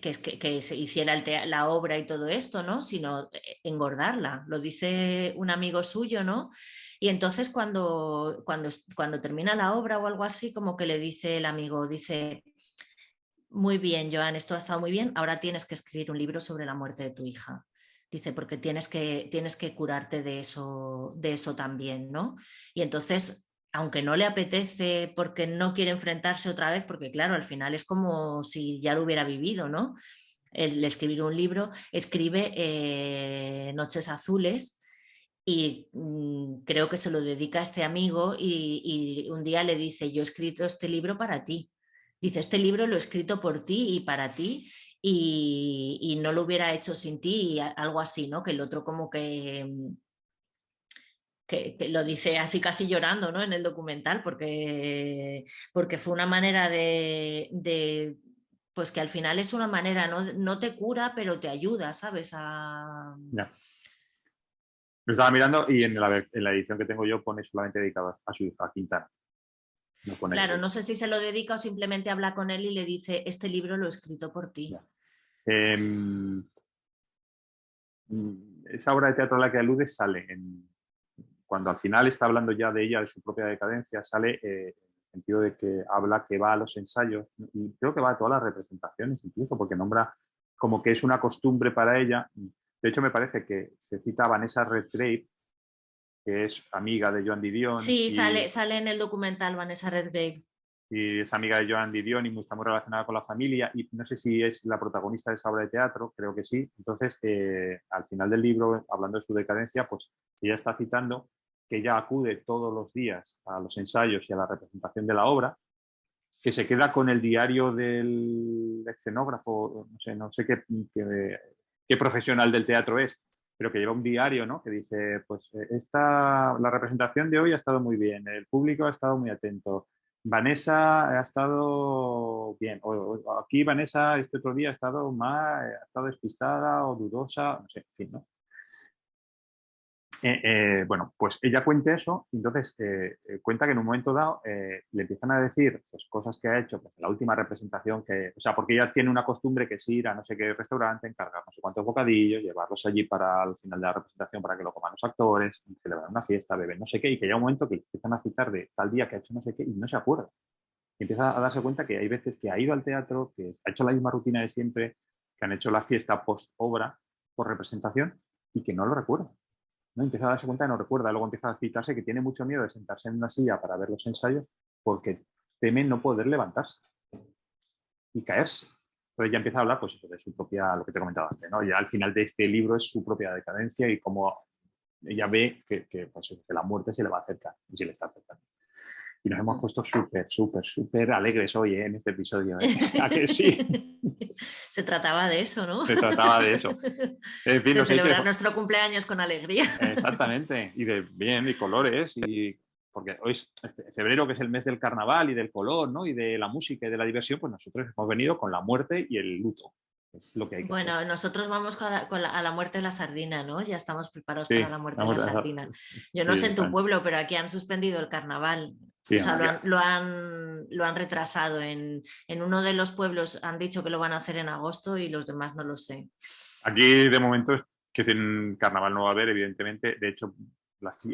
que se hiciera la obra y todo esto, ¿no? Sino engordarla. Lo dice un amigo suyo, ¿no? Y entonces cuando termina la obra o algo así, como que le dice el amigo, dice, muy bien, Joan, esto ha estado muy bien, ahora tienes que escribir un libro sobre la muerte de tu hija. Dice, porque tienes que curarte de eso también, ¿no? Y entonces, aunque no le apetece porque no quiere enfrentarse otra vez, porque claro, al final es como si ya lo hubiera vivido, ¿no? El escribir un libro, escribe Noches Azules y creo que se lo dedica a este amigo y un día le dice, yo he escrito este libro para ti. Dice, este libro lo he escrito por ti y para ti y no lo hubiera hecho sin ti, y algo así, ¿no? Que el otro como que lo dice así casi llorando, ¿no? En el documental, porque fue una manera pues que al final es una manera, no te cura, pero te ayuda, ¿sabes? Ya. Lo estaba mirando y en la edición que tengo yo pone solamente dedicado a su hija, a Quintana. No Claro, pone... no sé si se lo dedica o simplemente habla con él y le dice, este libro lo he escrito por ti. Ya. Esa obra de teatro a la que alude sale cuando al final está hablando ya de ella, de su propia decadencia, sale en el sentido de que habla que va a los ensayos y creo que va a todas las representaciones incluso porque nombra como que es una costumbre para ella. De hecho, me parece que se cita a Vanessa Redgrave, que es amiga de Joan Didion Sí, sale en el documental Vanessa Redgrave. y es amiga de Joan Didion y está muy relacionada con la familia y no sé si es la protagonista de esa obra de teatro, creo que sí. Entonces, al final del libro, hablando de su decadencia, pues ella está citando que ella acude todos los días a los ensayos y a la representación de la obra, que se queda con el diario del escenógrafo, no sé qué profesional del teatro es, pero que lleva un diario, ¿no? Que dice, pues la representación de hoy ha estado muy bien, el público ha estado muy atento, Vanessa ha estado bien, o aquí Vanessa este otro día ha estado mal, ha estado despistada o dudosa, no sé, en fin, ¿no? Bueno, pues ella cuenta eso y entonces cuenta que en un momento dado le empiezan a decir pues, cosas que ha hecho, pues, la última representación o sea, porque ella tiene una costumbre que es ir a no sé qué restaurante, encargar no sé cuántos bocadillos, llevarlos allí para al final de la representación para que lo coman los actores, celebrar una fiesta, beber no sé qué, y que llega un momento que empiezan a citar de tal día que ha hecho no sé qué y no se acuerda. Y empieza a darse cuenta que hay veces que ha ido al teatro, que ha hecho la misma rutina de siempre, que han hecho la fiesta post-obra, por representación, y que no lo recuerda. ¿No? Empieza a darse cuenta que no recuerda, luego empieza a citarse que tiene mucho miedo de sentarse en una silla para ver los ensayos porque teme no poder levantarse y caerse. Entonces ya empieza a hablar pues, eso, de su propia, lo que te he comentado antes, ¿no? Ya al final de este libro es su propia decadencia y cómo ella ve pues, que la muerte se le va a acercar y se le está acercando. Y nos hemos puesto súper alegres hoy en este episodio. ¿A que sí? Se trataba de eso, ¿no? Se trataba de eso. En fin, De no sé qué. celebrar nuestro cumpleaños con alegría. Exactamente, y de bien, y colores, y porque hoy es febrero, que es el mes del carnaval y del color, ¿no? Y de la música y de la diversión, pues nosotros hemos venido con la muerte y el luto. Es lo que hay que hacer. Bueno, nosotros vamos a la muerte de la sardina, ¿no? Ya estamos preparados para Sí, la muerte de la vamos sardina. Yo no sí, sé en tu exactamente. pueblo, pero aquí han suspendido el carnaval. Sí, O sea, aquí, lo han retrasado. En uno de los pueblos han dicho que lo van a hacer en agosto y los demás no lo sé. aquí de momento es que en carnaval no va a haber, evidentemente. De hecho,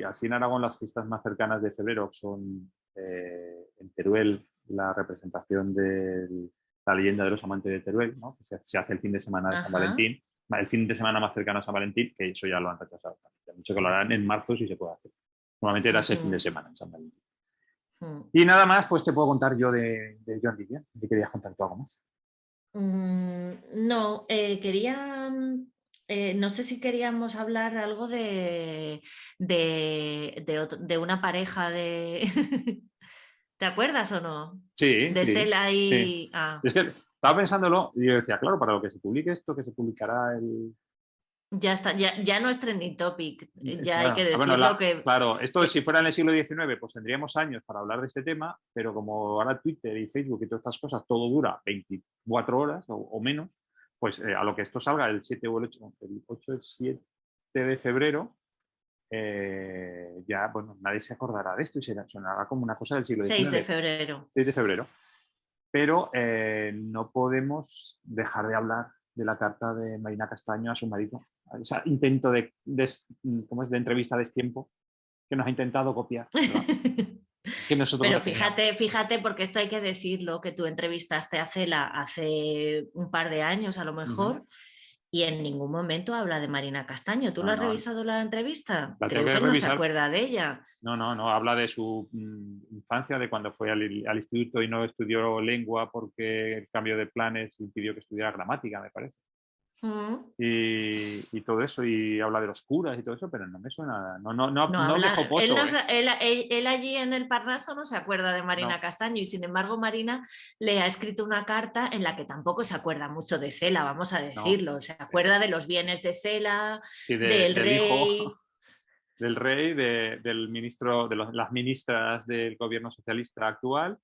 así en Aragón las fiestas más cercanas de febrero son en Teruel la representación de la leyenda de los amantes de Teruel, ¿no? Que se hace el fin de semana de San Ajá. Valentín, el fin de semana más cercano a San Valentín, que eso ya lo han rechazado. Han dicho que lo harán en marzo si se puede hacer. Normalmente era ese fin de semana en San Valentín. Y nada más, pues te puedo contar yo de Joan Didion. ¿Te querías contar tú algo más? No, no sé si queríamos hablar algo de una pareja de... ¿Te acuerdas o no? Sí, De sí, Cela sí. y... Ah, Es que Estaba pensándolo y yo decía, claro, para lo que se publique esto, que se publicará el... Ya está, ya no es trending topic, ya hay que decirlo que... Claro, esto si fuera en el siglo XIX, pues tendríamos años para hablar de este tema, pero como ahora Twitter y Facebook y todas estas cosas, todo dura 24 horas o menos, pues a lo que esto salga el 7 o el 8, el 7 de febrero, ya, bueno, nadie se acordará de esto y sonará como una cosa del siglo XIX. 6 de febrero. 6 de febrero. Pero no podemos dejar de hablar de la carta de Marina Castaño a su marido, ese intento de entrevista a destiempo que nos ha intentado copiar. Pero fíjate, porque esto hay que decirlo, que tú entrevistaste a Cela hace un par de años a lo mejor, y en ningún momento habla de Marina Castaño. ¿Tú lo has revisado la entrevista? Creo que no se acuerda de ella. No, habla de su infancia, de cuando fue al instituto y no estudió lengua porque el cambio de planes impidió que estudiara gramática, me parece. Y todo eso, y habla de los curas y todo eso, pero no me suena, no dejó pozo. Él allí en el Parnaso no se acuerda de Marina Castaño, y sin embargo Marina le ha escrito una carta en la que tampoco se acuerda mucho de Cela, vamos a decirlo. Se acuerda de los bienes de Cela, del rey... Hijo, del rey, del ministro, de las ministras del gobierno socialista actual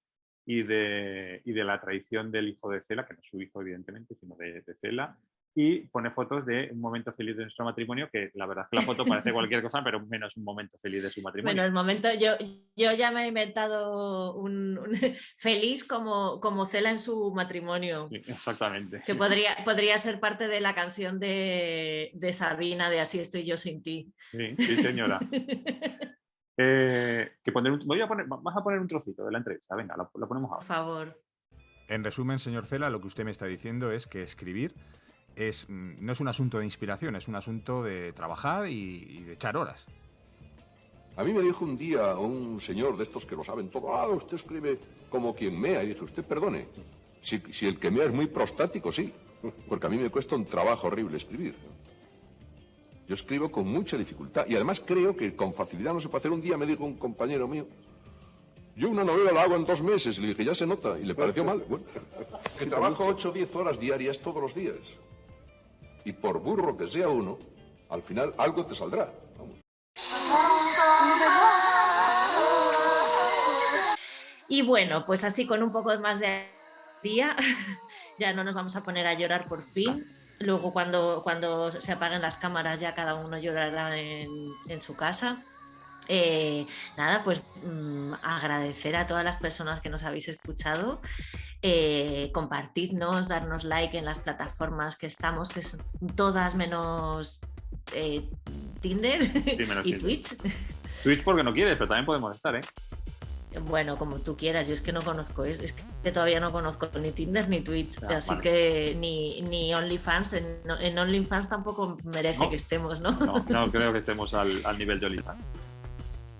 y de la traición del hijo de Cela, que no es su hijo evidentemente, sino de Cela. Y pone fotos de un momento feliz de nuestro matrimonio, que la verdad es que la foto parece cualquier cosa, pero menos un momento feliz de su matrimonio. Bueno, el momento, yo ya me he inventado un feliz como Cela en su matrimonio. Sí, exactamente. Que podría ser parte de la canción de Sabina, de Así estoy yo sin ti. Sí, señora. Vas a poner un trocito de la entrevista, venga, lo ponemos ahora. Por favor. En resumen, señor Cela, lo que usted me está diciendo es que escribir no es un asunto de inspiración, es un asunto de trabajar y de echar horas. A mí me dijo un día un señor de estos que lo saben todo, usted escribe como quien mea, y dije, usted perdone, si el que mea es muy prostático, sí, porque a mí me cuesta un trabajo horrible escribir. Yo escribo con mucha dificultad y además creo que con facilidad no se puede hacer. Un día me dijo un compañero mío, yo una novela la hago en 2 meses, y le dije, ya se nota, y le pareció mal. Bueno, que trabajo 8 o 10 horas diarias todos los días. Y por burro que sea uno, al final algo te saldrá. Vamos. Y bueno, pues así con un poco más de día, ya no nos vamos a poner a llorar por fin. Luego cuando se apaguen las cámaras ya cada uno llorará en su casa. Nada, pues agradecer a todas las personas que nos habéis escuchado. Compartidnos, darnos like en las plataformas que estamos, que son todas menos Tinder y Twitch. Twitch porque no quieres, pero también podemos estar, Bueno, como tú quieras, yo es que no conozco, es que todavía no conozco ni Tinder ni Twitch, así vale. Que ni OnlyFans, en OnlyFans tampoco merece que estemos, ¿no? No creo que estemos al nivel de OnlyFans.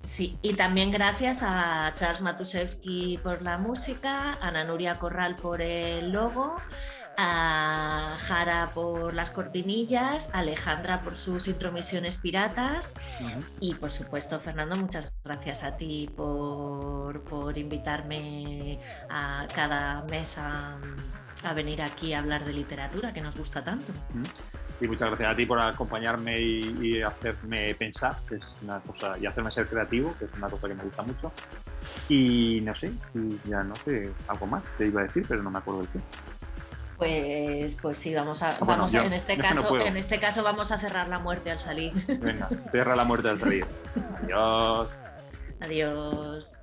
Sí, y también gracias a Charles Matuszewski por la música, a Ana Nuria Corral por el logo, a Jara por las cortinillas, a Alejandra por sus intromisiones piratas y por supuesto, Fernando, muchas gracias a ti por invitarme a cada mes a venir aquí a hablar de literatura, que nos gusta tanto. Y muchas gracias a ti por acompañarme y hacerme pensar, que es una cosa, y hacerme ser creativo, que es una cosa que me gusta mucho. Y no sé, algo más te iba a decir, pero no me acuerdo del qué. Pues sí, vamos en este caso vamos a cerrar la muerte al salir. Venga, cierra la muerte al salir. Adiós. Adiós.